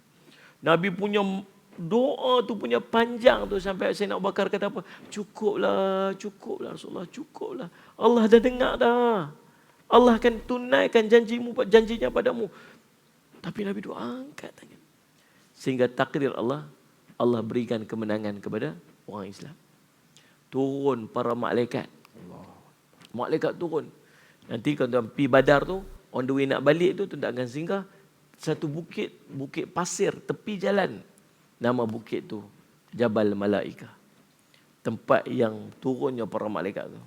Nabi punya doa tu punya panjang tu sampai Sayyidina Abu Bakar kata apa? Cukuplah Rasulullah, cukuplah. Allah dah dengar dah. Allah akan tunaikan janjinya padamu. Tapi Nabi doa angkat tangan. Sehingga takdir Allah berikan kemenangan kepada orang Islam. Turun para malaikat. Malaikat turun. Nanti kalau tuan pergi Badar tu, on the way nak balik tu, tuan akan singgah satu bukit pasir tepi jalan. Nama bukit tu Jabal Malaikah. Tempat yang turunnya para malaikat tu.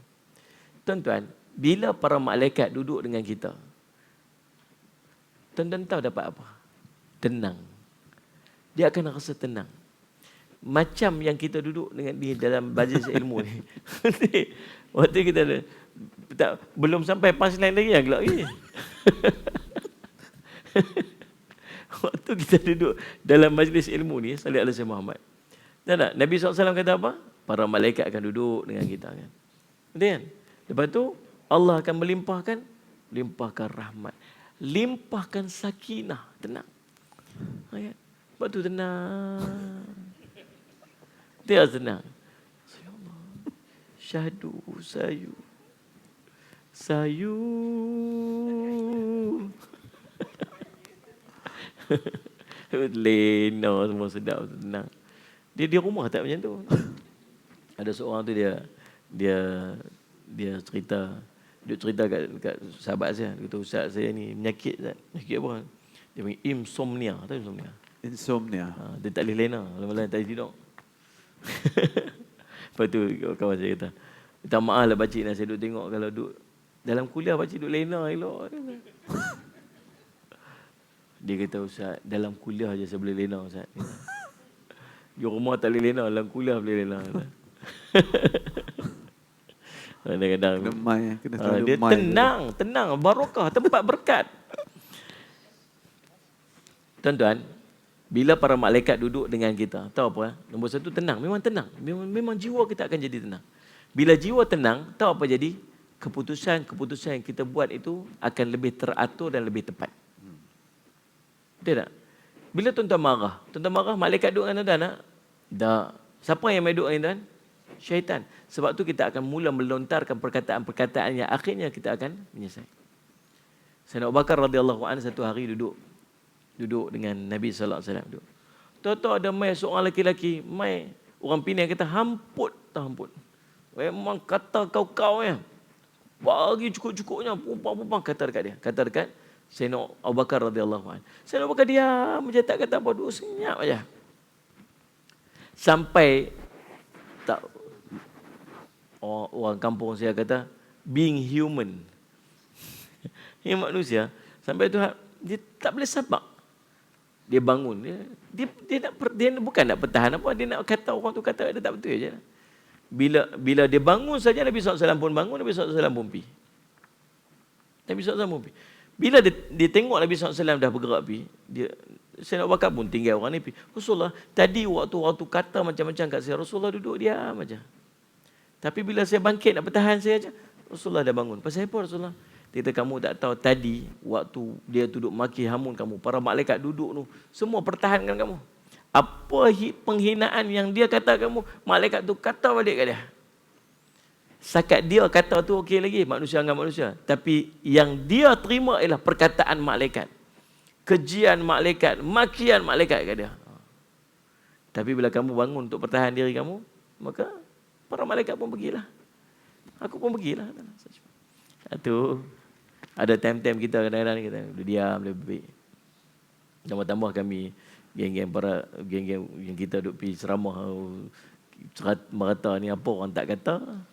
Tuan-tuan, bila para malaikat duduk dengan kita, tuan-tuan tahu dapat apa? Tenang. Dia akan rasa tenang. Macam yang kita duduk dengan di dalam majlis ilmu ni. Waktu kita belum sampai punchline lagi yang gelap lagi. Waktu kita duduk dalam majlis ilmu ni, sallallahu alaihi Muhammad. Tak? Nabi SAW kata apa? Para malaikat akan duduk dengan kita kan. Betul kan? Lepas tu Allah akan limpahkan rahmat, limpahkan sakinah, tenang. Kan? Lepas tu tenang. Dia tenang. Syahdu sayu. Lena semua sedap, tenang. Dia di rumah tak macam tu. Ada seorang tu dia cerita kat sahabat saya. Dia kata, Ustaz saya ni penyakit apa? Dia panggil insomnia. Tahu insomnia? Insomnia. Dia tak boleh lena, malam-malam tak boleh tidur. Lepas tu kawan saya kata, minta maaf lah pakcik, saya duduk tengok kalau duduk dalam kuliah pakcik duduk lena elok. Dia kata, Ustaz, dalam kuliah je saya boleh lena, Ustaz. Di rumah tak boleh lena, dalam kuliah boleh lena. Kadang-kadang dia tenang, barakah, tempat berkat. Tuan-tuan, bila para malaikat duduk dengan kita, tahu apa? Nombor satu, tenang. Memang tenang. Memang jiwa kita akan jadi tenang. Bila jiwa tenang, tahu apa jadi? Keputusan yang kita buat itu akan lebih teratur dan lebih tepat. Betul tak? Bila tuan-tuan marah, malaikat duduk dengan tuan-tuan tak? Tak. Siapa yang main duduk dengan tuan? Syaitan. Sebab tu kita akan mula melontarkan perkataan-perkataan yang akhirnya kita akan menyesal. Sayyidina Abu Bakar radhiyallahu anhu satu hari duduk dengan Nabi sallallahu alaihi wasallam. Tahu-tahu ada mai seorang lelaki, orang Penang kata hamput. Memang kata kau ya. Bagi cukup-cukupnya perempuan kata dekat dia. Kata dekat Sayyidina Abu Bakar radhiyallahu anhu. Sayyidina Abu Bakar diam je, tak kata apa, duduk senyap aja. Sampai tak orang kampung saya kata being human. Ini manusia sampai tu dia tak boleh sabar. Dia bangun, dia bukan nak pertahan apa, dia nak kata orang tu kata dia tak betul je. Bila dia bangun saja, Nabi SAW pun bangun, Nabi SAW pun pergi. Bila dia tengok Nabi SAW dah bergerak pergi, Sayyidina Abu Bakar pun tinggal orang ni pergi. Rasulullah, tadi waktu kata macam-macam kat saya, Rasulullah duduk diam aja. Tapi bila saya bangkit nak bertahan saya aja, Rasulullah dah bangun. Pasal apa Rasulullah? Dia kata, kamu tak tahu tadi waktu dia duduk maki hamun kamu, para malaikat duduk tu, semua pertahankan kamu. Apa penghinaan yang dia kata kamu, malaikat tu kata balik kat dia. Sakat dia kata tu okey lagi, manusia dengan manusia. Tapi yang dia terima ialah perkataan malaikat. Kejian malaikat, makian malaikat kat dia. Tapi bila kamu bangun untuk pertahan diri kamu, maka para malaikat pun pergilah. Aku pun pergilah. Itu ada time-time kita kadang-kadang kita diam lebih. Tambah-tambah kami geng-geng yang kita duk pergi ceramah merata ni, apa orang tak kata.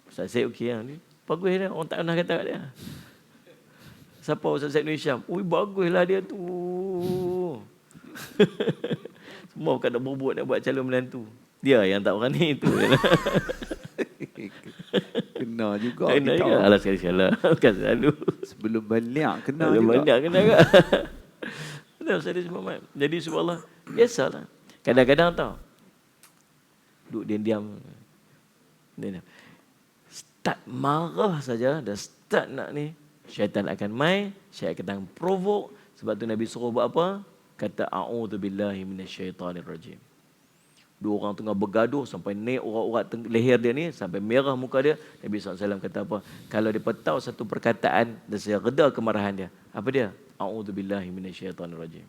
Ustaz Syed okey lah ni. Bagus dah, orang tak pernah kata kat dia. Siapa Ustaz Syed Nur Hisham? Ui, baguslah dia tu. Semua bukan nak berebut nak buat calon menantu. Dia yang tak berani tu. Kena juga. Kena juga. Alah sekali-sekala. Bukan selalu. Sebelum balik kena juga. Banyak kena juga. Jadi subhanallah, biasalah. Kadang-kadang tahu, Duduk diam-diam. Start marah saja, dah start nak ni, syaitan akan mai, syaitan akan provoke. Sebab tu Nabi suruh buat apa? Kata a'udzubillahi minasyaitanirrajim. Dua orang tengah bergaduh sampai naik urat-urat leher dia ni, sampai merah muka dia. Nabi SAW kata apa? Kalau dia tahu satu perkataan dan saya reda kemarahan dia. Apa dia? A'udzubillahi minasyaitanirrajim.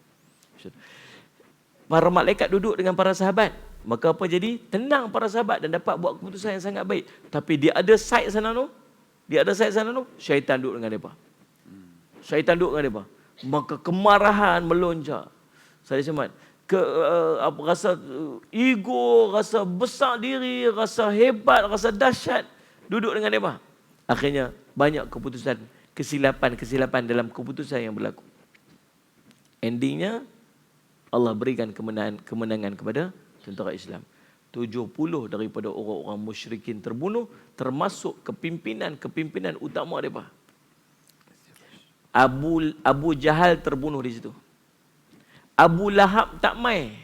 Para malaikat duduk dengan para sahabat. Maka apa jadi? Tenang para sahabat dan dapat buat keputusan yang sangat baik. Tapi dia ada side sana tu. Syaitan duduk dengan mereka. Syaitan duduk dengan mereka. Maka kemarahan melonjak. Saya semat. Rasa ego, rasa besar diri, rasa hebat, rasa dahsyat duduk dengan mereka. Akhirnya banyak keputusan, kesilapan dalam keputusan yang berlaku. Endingnya Allah berikan kemenangan kepada tentera Islam. 70 daripada orang-orang musyrikin terbunuh, termasuk kepimpinan utama mereka. Abu Jahal terbunuh di situ. Abu Lahab tak mai.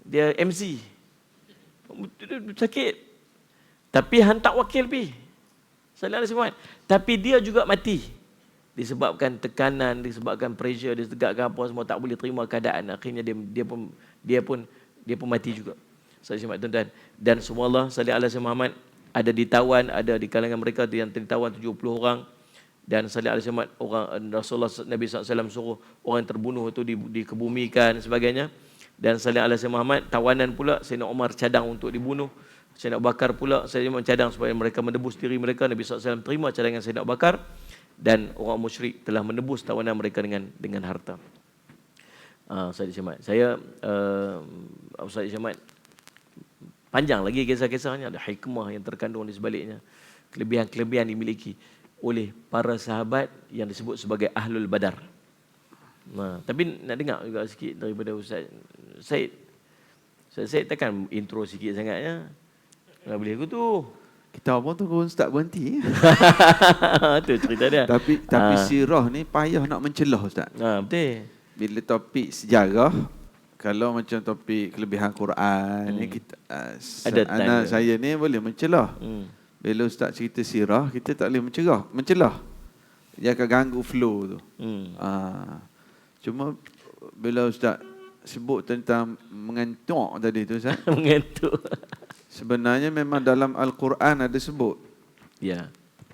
Dia MC. Sakit. Tapi hantar wakil pi. Sallallahu alaihi wasallam. Tapi dia juga mati. Disebabkan tekanan, disebabkan pressure, disebabkan apa semua tak boleh terima keadaan. Akhirnya dia pun mati juga. Sallallahu alaihi wasallam. Dan semua Allah sallallahu alaihi wasallam Muhammad ada ditawan, ada di kalangan mereka yang ditawan 70 orang. Dan sallallahu alaihi wasallam orang Rasulullah Nabi SAW suruh orang yang terbunuh itu dikebumikan dan sebagainya. Dan sallallahu alaihi wasallam Muhammad tawanan pula Sayyidina Umar cadang untuk dibunuh. Sayyidina Abu Bakar pula Sayyidina cadang supaya mereka menebus diri mereka. Nabi SAW terima cadangan Sayyidina Abu Bakar dan orang musyrik telah menebus tawanan mereka dengan harta. Ustaz Syamad. Ustaz Syamad panjang lagi kisah-kisahnya, ada hikmah yang terkandung di sebaliknya. Kelebihan-kelebihan dimiliki oleh para sahabat yang disebut sebagai Ahlul Badar. Tapi nak dengar juga sikit daripada Ustaz Said. Ustaz Said takkan intro sikit sangatnya. Tak boleh aku tu. Kita pun tunggu Ustaz berhenti. Tu cerita dia. Tapi sirah ni payah nak mencelah Ustaz. Betul. Bila topik sejarah, kalau macam topik kelebihan Quran ni kita anak saya ni boleh mencelah. Bila Ustaz cerita sirah, kita tak boleh mencelah. Dia akan ganggu flow tu. Cuma bila Ustaz sebut tentang mengantuk tadi tu Ustaz. Mengantuk. Sebenarnya memang dalam Al-Quran ada sebut. Ya.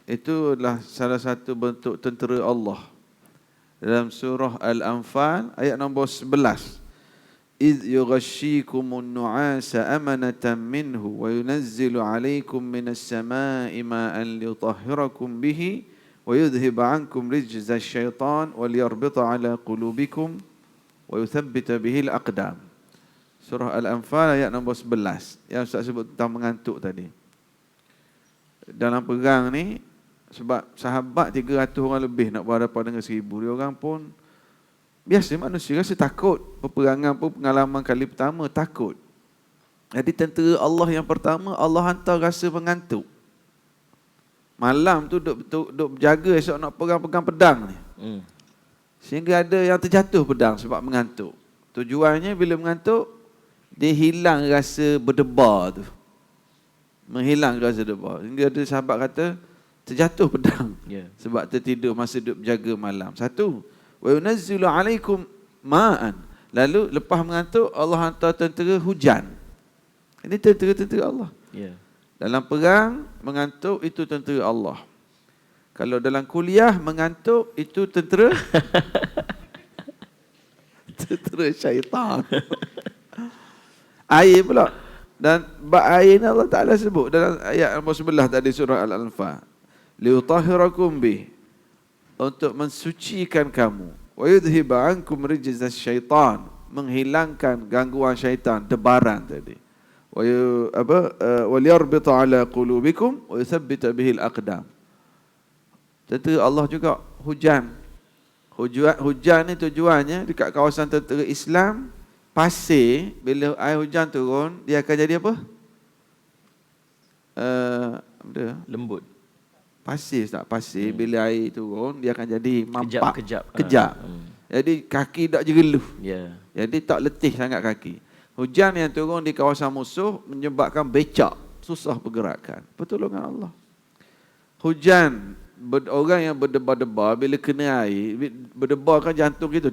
Itu adalah salah satu bentuk tentera Allah. Dalam surah Al-Anfal ayat nombor 11. إذ يغشيكم النعاس أمنة منه وينزل عليكم من السماء ماء ليطهركم به ويذهب عنكم رجز الشيطان وليربط على قلوبكم ويثبت به الأقدام. Surah Al-Anfal ayat nombor 11 yang Ustaz sebut tentang mengantuk tadi. Dalam perang ni, sebab sahabat 300 orang lebih nak berhadapan dengan 1000, dia orang pun biasa manusia rasa takut. Peperangan pun pengalaman kali pertama takut. Jadi tentera Allah yang pertama, Allah hantar rasa mengantuk. Malam tu duk berjaga esok nak pegang pedang ni. Sehingga ada yang terjatuh pedang sebab mengantuk. Tujuannya bila mengantuk, dia hilang rasa berdebar tu. Menghilang rasa debar. Hingga ada sahabat kata terjatuh pedang. Sebab tertidur masa duk berjaga malam. Satu. Wa yunazzilu alaikum ma'an. Lalu lepas mengantuk Allah hantar tentera hujan. Ini tentera Allah. Dalam perang mengantuk itu tentera Allah. Kalau dalam kuliah mengantuk itu tentera tentera syaitan. Air pula. Dan bab air ni Allah Ta'ala sebut dalam ayat nombor 11 tadi surah Al-Anfal. Liutahhirakum bih. Untuk mensucikan kamu. Wa yudhiba ankum rijzas syaitan, menghilangkan gangguan syaitan, debaran tadi. Wa liyarbita ala qulubikum wa yuthabbita bihi al-aqdam. Tentera Allah juga hujan. Hujan ni tujuannya dekat kawasan tentera Islam, pasir bila air hujan turun dia akan jadi apa? Lembut. Pasir tak pasir bila air turun dia akan jadi mampak kejap. Jadi kaki tak jereluh. Ya. Jadi tak letih sangat kaki. Hujan yang turun di kawasan musuh menyebabkan becak, susah pergerakan. Pertolongan Allah. Hujan, orang yang berdebar-debar bila kena air, berdebar kan jantung kita,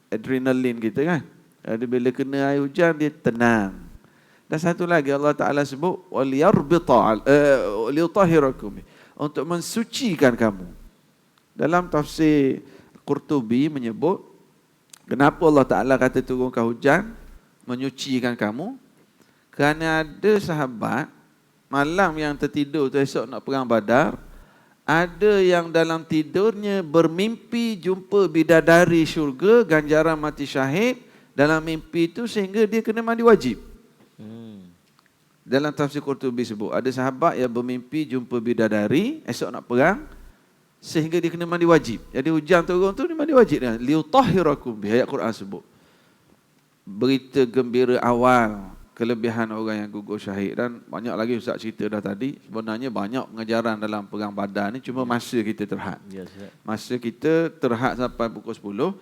adrenalin kita kan. Jadi bila kena air hujan dia tenang. Dan satu lagi Allah Ta'ala sebut liyutahhirakum, untuk mensucikan kamu. Dalam tafsir Qurtubi menyebut kenapa Allah Ta'ala kata turunkan hujan menyucikan kamu, kerana ada sahabat malam yang tertidur tu esok nak perang Badar, ada yang dalam tidurnya bermimpi jumpa bidadari syurga, ganjaran mati syahid dalam mimpi itu sehingga dia kena mandi wajib. Dalam tafsir Qurtubi sebut ada sahabat yang bermimpi jumpa bidadari esok nak perang sehingga dia kena mandi wajib. Jadi hujan turun tu dia mandi wajib kan. Liutahhirakum bi, ayat Quran sebut. Berita gembira awal kelebihan orang yang gugur syahid. Dan banyak lagi Ustaz cerita dah tadi. Sebenarnya banyak pengajaran dalam perang Badar ni, cuma masa kita terhad. Masa kita terhad sampai pukul 10.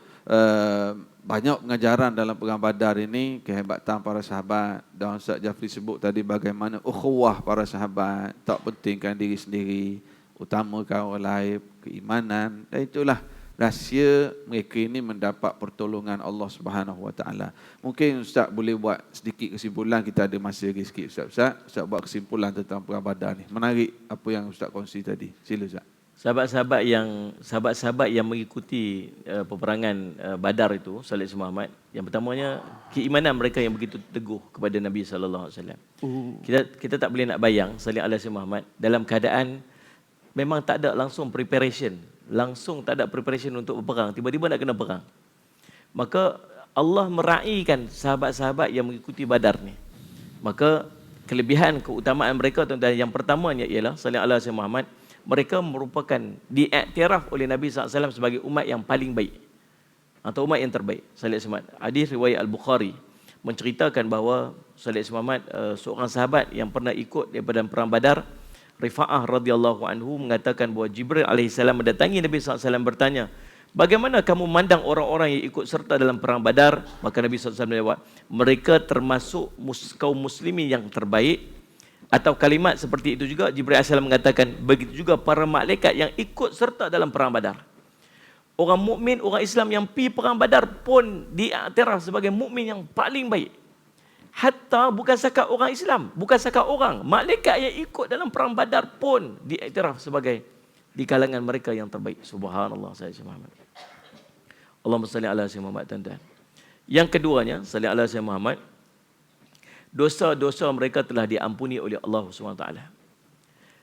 Banyak pengajaran dalam perang Badar ini, kehebatan para sahabat. Dan Ustaz Jafri sebut tadi bagaimana ukhuwah para sahabat, tak pentingkan diri sendiri, utamakan orang lain, keimanan. Dan itulah rahsia mereka ini mendapat pertolongan Allah Subhanahu Wa Taala. Mungkin Ustaz boleh buat sedikit kesimpulan, kita ada masa lagi sikit Ustaz buat kesimpulan tentang perang Badar ni. Menarik apa yang Ustaz kongsi tadi. Sila Ustaz. Sahabat-sahabat yang mengikuti peperangan Badar itu, Salih Muhammad, yang pertamanya keimanan mereka yang begitu teguh kepada Nabi sallallahu alaihi wasallam. Kita tak boleh nak bayang Salih alaihi Muhammad dalam keadaan memang tak ada langsung preparation untuk berperang, tiba-tiba nak kena perang. Maka Allah meraihkan sahabat-sahabat yang mengikuti Badar ni. Maka kelebihan keutamaan mereka, tuan-tuan, yang pertamanya ialah Salih alaihi Muhammad, mereka merupakan diiktiraf oleh Nabi SAW sebagai umat yang paling baik atau umat yang terbaik. Salih Muhammad, hadis riwayat Al-Bukhari menceritakan bahawa Salih Muhammad seorang sahabat yang pernah ikut daripada perang Badar, Rifa'ah radhiyallahu anhu, mengatakan bahawa Jibril alaihissalam mendatangi Nabi SAW bertanya, bagaimana kamu memandang orang-orang yang ikut serta dalam perang Badar? Maka Nabi SAW menjawab, mereka termasuk kaum muslimin yang terbaik. Atau kalimat seperti itu juga Jibril alaihissalam mengatakan, begitu juga para malaikat yang ikut serta dalam perang Badar. Orang mukmin, orang Islam yang pergi perang Badar pun diiktiraf sebagai mukmin yang paling baik. Hatta bukan sekadar orang Islam, bukan sekadar orang, malaikat yang ikut dalam perang Badar pun diiktiraf sebagai di kalangan mereka yang terbaik. Subhanallah, Sayyidina Muhammad. Allahumma salli ala Sayyidina Muhammad, tuan-tuan. Yang keduanya, salli ala Sayyidina Muhammad, dosa-dosa mereka telah diampuni oleh Allah SWT.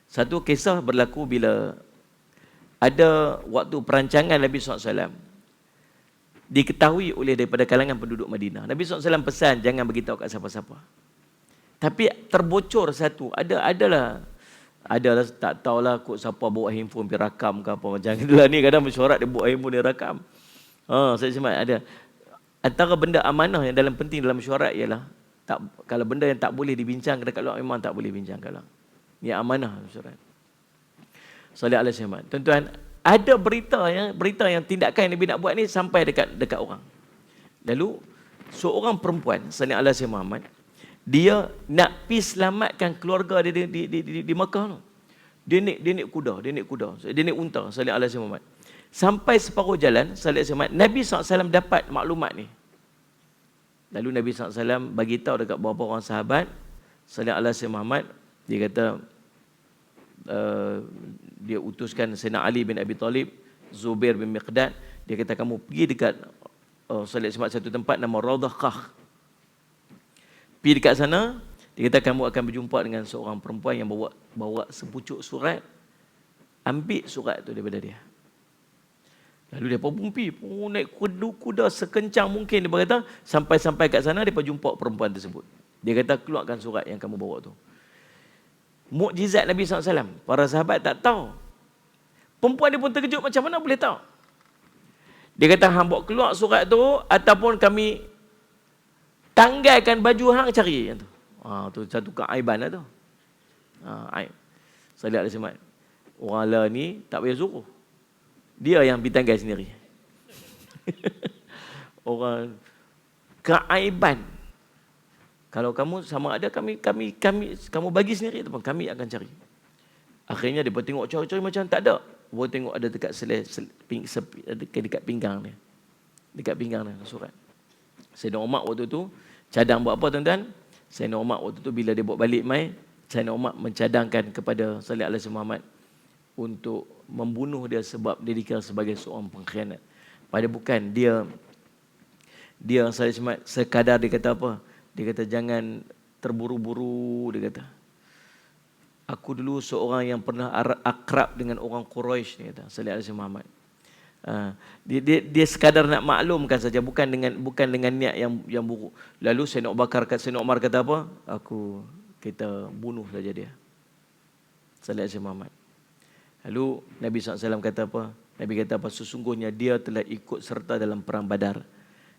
Satu kisah berlaku bila ada waktu perancangan Nabi SAW diketahui oleh daripada kalangan penduduk Madinah. Nabi SAW pesan jangan beritahu kat siapa-siapa. Tapi terbocor satu, adalah tak tahulah kot siapa bawa handphone pergi rakam ke apa macam itulah ni, kadang mesyuarat dia bawa handphone dia rakam. Saya sebut ada antara benda amanah yang dalam penting dalam mesyuarat ialah kalau benda yang tak boleh dibincang dekat luar memang tak boleh bincang kalau. Ni amanah mesyuarat. Salih alaihi wasallam. Tuan-tuan, ada berita yang tindakan yang Nabi nak buat ni sampai dekat orang. Lalu seorang perempuan, Salih alaihi Muhammad, dia nak pergi selamatkan keluarga dia di Mekah tu. Dia naik kuda, dia naik unta, Salih alaihi Muhammad. Sampai separuh jalan, Salih alaihi Muhammad, Nabi SAW dapat maklumat ni. Lalu Nabi SAW bagi tahu dekat beberapa orang sahabat, Salih alaihi Muhammad, dia kata dia utuskan Sayyidina Ali bin Abi Talib, Zubair bin Miqdad, dia kata kamu pergi dekat Salih alaihi satu tempat nama Raudhah Qah. Pergi dekat sana, dia kata kamu akan berjumpa dengan seorang perempuan yang bawa sepucuk surat. Ambil surat tu daripada dia. Lalu dia pun naik kuda sekencang mungkin, dia berkata sampai kat sana dia pun jumpa perempuan tersebut. Dia kata keluarkan surat yang kamu bawa tu. Mukjizat Nabi SAW, para sahabat tak tahu. Perempuan dia pun terkejut, macam mana boleh tahu? Dia kata hang bawa keluar surat tu ataupun kami tanggalkan baju hang cari tu. Tu satu keaiban lah tu. Aib. Salih alaihi wasallam. Orang lah ni tak payah suruh. Dia yang pergi tanggal sendiri. Orang keaiban Kalau kamu sama ada kamu bagi sendiri ataupun kami akan cari. Akhirnya dia tengok cari-cari macam tak ada. Baru tengok ada dekat dekat pinggang dia. Dekat pinggang dia surat. Sayyidina Umar waktu tu cadang buat apa tuan-tuan? Sayyidina Umar waktu tu bila dia bawa balik mai, Sayyidina Umar mencadangkan kepada Salih alaihi Muhammad untuk membunuh dia sebab dia dikira sebagai seorang pengkhianat. Padahal bukan dia Salih Muhammad sekadar dia kata apa? Dia kata jangan terburu-buru, dia kata. Aku dulu seorang yang pernah akrab dengan orang Quraisy, dia kata, Salih alaihi Muhammad. Dia sekadar nak maklumkan saja, bukan dengan niat yang buruk. Lalu Sayyidina Umar kata apa? Kita bunuh saja dia. Salih alaihi Muhammad. Lalu Nabi SAW kata apa? Nabi kata apa? Sesungguhnya dia telah ikut serta dalam perang Badar.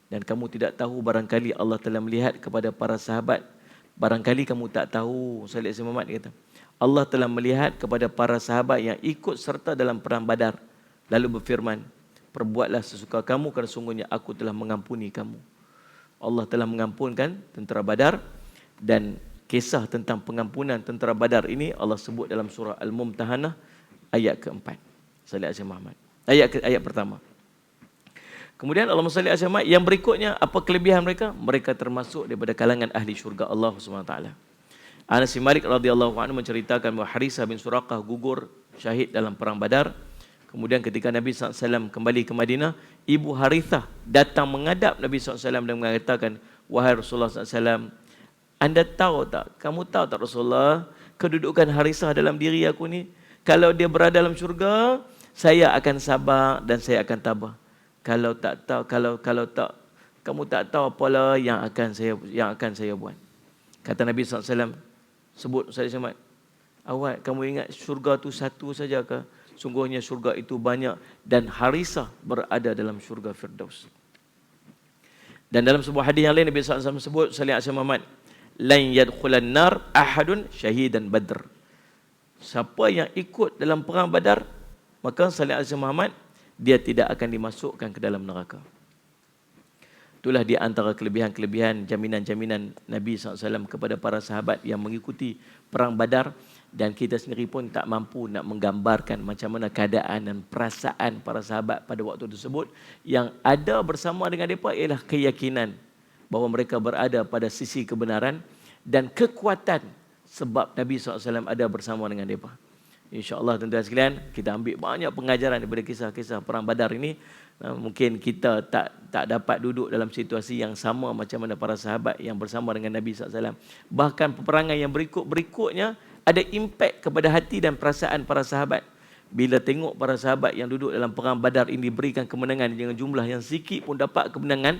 Dan kamu tidak tahu, barangkali Allah telah melihat kepada para sahabat. Barangkali kamu tak tahu, Salih alaihi Muhammad kata, Allah telah melihat kepada para sahabat yang ikut serta dalam perang Badar. Lalu berfirman, perbuatlah sesuka kamu kerana sungguhnya aku telah mengampuni kamu. Allah telah mengampunkan tentera Badar, dan kisah tentang pengampunan tentera Badar ini Allah sebut dalam surah Al-Mumtahanah ayat keempat. Salih alaihi Muhammad. Ayat pertama. Kemudian Allah salli alaihi wasallam yang berikutnya, apa kelebihan mereka? Mereka termasuk daripada kalangan ahli syurga Allah SWT. Anas bin Malik radhiyallahu anhu menceritakan bahawa Harisah bin Suraqah gugur syahid dalam perang Badar. Kemudian ketika Nabi SAW kembali ke Madinah, ibu Harithah datang menghadap Nabi SAW dan mengatakan, wahai Rasulullah SAW, anda tahu tak, kamu tahu tak Rasulullah, kedudukan Harithah dalam diri aku ni, kalau dia berada dalam syurga, saya akan sabar dan saya akan tabah. Kalau tak tahu, kalau tak, kamu tak tahu apalah yang akan saya buat. Kata Nabi SAW, sebut saya Muhammad, awak kamu ingat syurga tu satu saja ke? Sungguhnya syurga itu banyak, dan Harisah berada dalam syurga Firdaus. Dan dalam sebuah hadis yang lain Nabi SAW sebut, sallallahu alaihi Muhammad, lan yadkhulan nar ahadun syahidan badr. Siapa yang ikut dalam perang Badar, maka sallallahu alaihi Muhammad, dia tidak akan dimasukkan ke dalam neraka. Itulah di antara kelebihan-kelebihan, jaminan-jaminan Nabi SAW kepada para sahabat yang mengikuti perang Badar. Dan kita sendiri pun tak mampu nak menggambarkan macam mana keadaan dan perasaan para sahabat pada waktu tersebut. Yang ada bersama dengan mereka ialah keyakinan bahawa mereka berada pada sisi kebenaran dan kekuatan sebab Nabi SAW ada bersama dengan mereka. InsyaAllah tuan-tuan sekalian, kita ambil banyak pengajaran daripada kisah-kisah perang Badar ini. Mungkin kita tak dapat duduk dalam situasi yang sama macam mana para sahabat yang bersama dengan Nabi SAW. Bahkan peperangan yang berikutnya ada impak kepada hati dan perasaan para sahabat. Bila tengok para sahabat yang duduk dalam perang Badar ini diberikan kemenangan dengan jumlah yang sikit pun dapat kemenangan,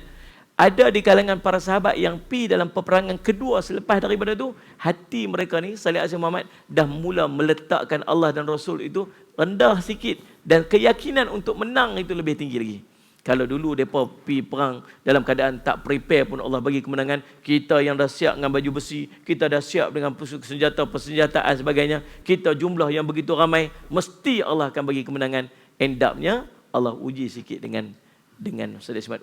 ada di kalangan para sahabat yang pi dalam peperangan kedua selepas daripada itu, hati mereka ni, sallallahu alaihi Muhammad, dah mula meletakkan Allah dan Rasul itu rendah sikit, dan keyakinan untuk menang itu lebih tinggi lagi. Kalau dulu mereka pi perang dalam keadaan tak prepare pun Allah bagi kemenangan, kita yang dah siap dengan baju besi, kita dah siap dengan persenjataan sebagainya, kita jumlah yang begitu ramai, mesti Allah akan bagi kemenangan. End up-nya Allah uji sikit dengan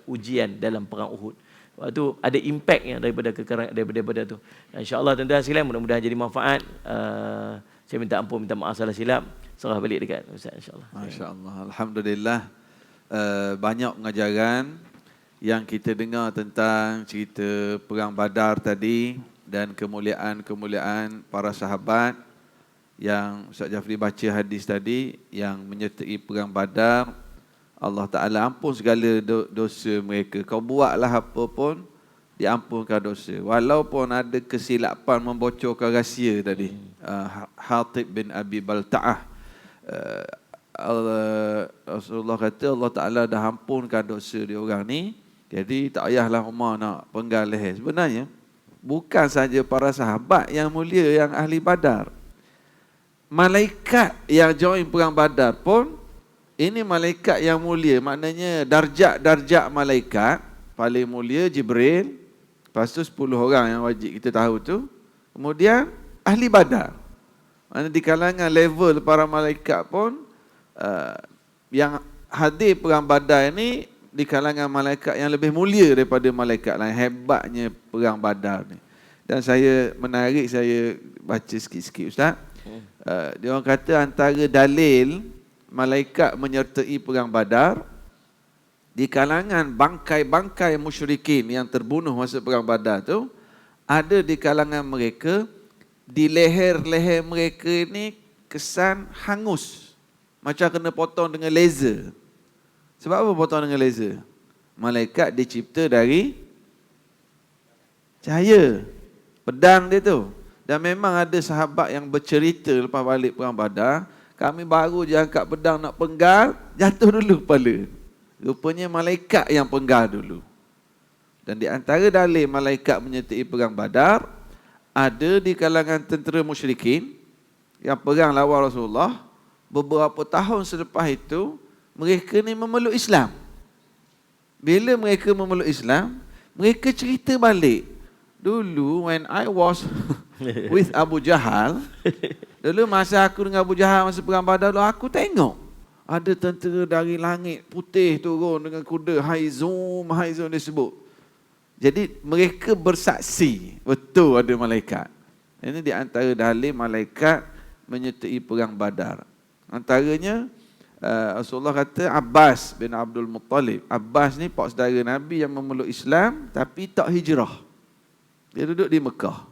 ujian dalam perang Uhud. Waktu ada impaknya daripada tu. InsyaAllah tuan-tuan sekalian, mudah-mudahan jadi manfaat. Saya minta ampun, minta maaf salah silap. Serah balik dekat Ustaz, insyaAllah. Masya-Allah. Alhamdulillah. Banyak pengajaran yang kita dengar tentang cerita perang Badar tadi dan kemuliaan-kemuliaan para sahabat yang Ustaz Jafri baca hadis tadi yang menyertai perang Badar. Allah Ta'ala ampun segala dosa mereka. Kau buatlah apa pun, diampunkan dosa. Walaupun ada kesilapan membocorkan rahsia tadi. Hatib bin Abi Balta'ah. Rasulullah kata Allah Ta'ala dah ampunkan dosa dia orang ni. Jadi tak payahlah Umar nak penggal leher. Sebenarnya, bukan saja para sahabat yang mulia, yang ahli Badar. Malaikat yang join perang Badar pun, ini malaikat yang mulia, maknanya darjat malaikat paling mulia Jibril, lepas tu 10 orang yang wajib kita tahu tu, kemudian ahli Badar. Maknanya di kalangan level para malaikat pun yang hadir perang Badar ini di kalangan malaikat yang lebih mulia daripada malaikat lain. Hebatnya perang Badar ni. Dan saya menarik, saya baca sikit-sikit Ustaz. Dia orang kata antara dalil malaikat menyertai perang Badar, di kalangan bangkai-bangkai musyrikin yang terbunuh masa perang Badar tu, ada di kalangan mereka, di leher-leher mereka ni kesan hangus, macam kena potong dengan laser. Sebab apa potong dengan laser? Malaikat dicipta dari cahaya, pedang dia tu. Dan memang ada sahabat yang bercerita lepas balik perang Badar, kami baru je angkat pedang nak penggal, jatuh dulu kepala. Rupanya malaikat yang penggal dulu. Dan di antara dalil malaikat menyertai perang Badar, ada di kalangan tentera musyrikin yang perang lawan Rasulullah, beberapa tahun selepas itu, mereka ni memeluk Islam. Bila mereka memeluk Islam, mereka cerita balik. Dulu when I was with Abu Jahal, dulu masa aku dengan Abu Jahal masa perang Badar, aku tengok ada tentera dari langit putih turun dengan kuda high zoom dia sebut. Jadi mereka bersaksi betul ada malaikat. Ini di antara dalil malaikat menyertai perang Badar. Antaranya Rasulullah kata Abbas bin Abdul Muttalib. Abbas ni pak saudara Nabi yang memeluk Islam tapi tak hijrah. Dia duduk di Mekah.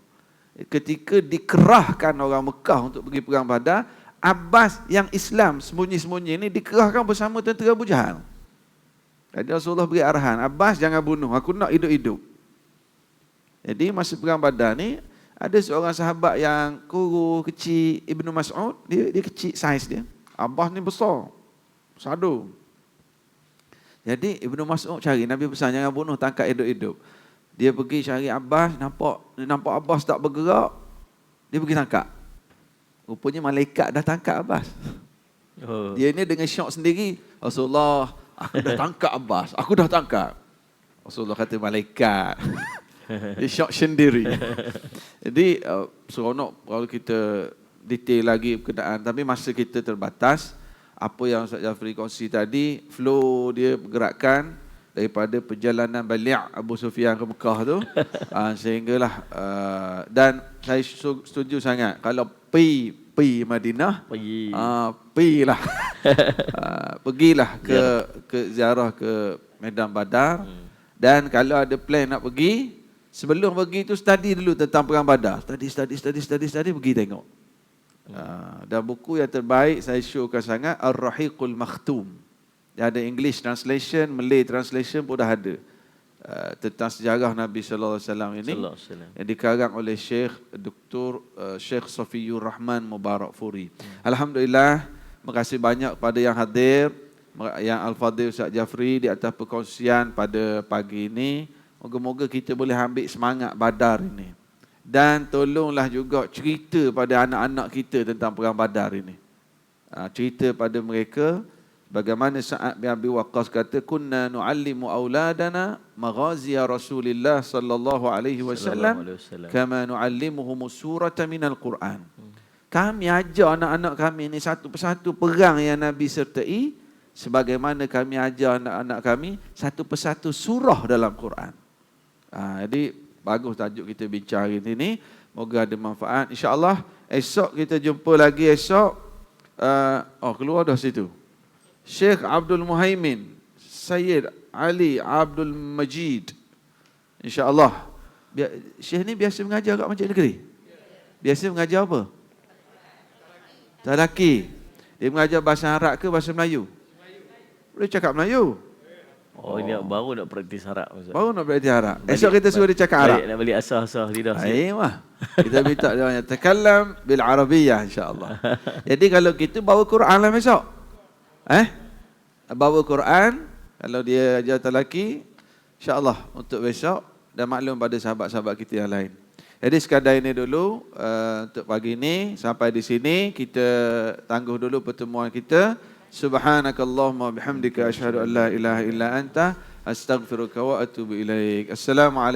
Ketika dikerahkan orang Mekah untuk pergi perang Badar, Abbas yang Islam sembunyi-sembunyi ni dikerahkan bersama tentera Abu Jahal. Jadi Rasulullah beri arahan, Abbas jangan bunuh, aku nak hidup-hidup. Jadi masa perang Badar ni, ada seorang sahabat yang kurus, kecil, Ibnu Mas'ud, dia kecil saiz dia. Abbas ni besar, sadu. Jadi Ibnu Mas'ud cari, Nabi pesan jangan bunuh, tangkap hidup-hidup. Dia pergi cari Abbas, nampak Abbas tak bergerak, dia pergi tangkap. Rupanya malaikat dah tangkap Abbas. Dia ni dengan syok sendiri, Rasulullah, aku dah tangkap Abbas, aku dah tangkap. Rasulullah kata malaikat. Dia syok sendiri. Jadi seronok kalau kita detail lagi berkenaan, tapi masa kita terbatas. Apa yang Ustaz Jafri kongsi tadi, flow dia pergerakan daripada perjalanan balik Abu Sufyan ke Mekah tu, sehinggalah dan saya setuju sangat kalau pergi Madinah, pergilah pergilah ke ziarah ke Medan Badar. Dan kalau ada plan nak pergi, sebelum pergi tu study dulu tentang perang Badar, study pergi tengok. Dan buku yang terbaik saya showkan sangat, Ar-Rahiqul Makhtum. Dia ada English translation, Malay translation pun dah ada. Tentang sejarah Nabi sallallahu alaihi wasallam ini, yang dikarang oleh Syekh Dr. Syekh Safiyur Rahman Mubarakfuri. Alhamdulillah, terima kasih banyak kepada yang hadir, yang Al-Fadhil Ustaz Jafri di atas perkongsian pada pagi ini. Moga-moga kita boleh ambil semangat Badar ini. Dan tolonglah juga cerita pada anak-anak kita tentang perang Badar ini. Cerita pada mereka bagaimana Sa'ad bin Abi Waqqas kata, kunna nu'allimu auladana maghazia Rasulillah sallallahu alaihi wasallam kama nu'allimuhum surata minal Quran. Kami ajar anak-anak kami ni satu persatu perang yang Nabi sertai, sebagaimana kami ajar anak-anak kami satu persatu surah dalam Quran. Jadi bagus tajuk kita bincang hari ini. Moga ada manfaat. InsyaAllah esok kita jumpa lagi esok. Keluar dah situ. Syekh Abdul Muhaimin, Sayyid Ali Abdul Majid. InsyaAllah. Syekh ni biasa mengajar kat Masjid Negeri? Biasa mengajar apa? Talaki. Dia mengajar bahasa Arab ke bahasa Melayu? Boleh cakap Melayu? Ini baru nak praktis Arab. Baru nak praktis Arab. Esok kita suruh dia cakap Arab. Nak balik asah-asah lidah. Aiyah. Kita minta dia takallam bil Arabiyyah insya-Allah. Jadi kalau kita bawa Quran lah besok. Bawa Quran, kalau dia ajar talaki, insya-Allah untuk besok, dan maklum pada sahabat-sahabat kita yang lain. Jadi sekadar ini dulu untuk pagi ini. Sampai di sini kita tangguh dulu pertemuan kita. Subhanakallahumma bihamdika asyhadu an la ilaha illa anta astaghfiruka wa atubu ilaik. Assalamualaikum.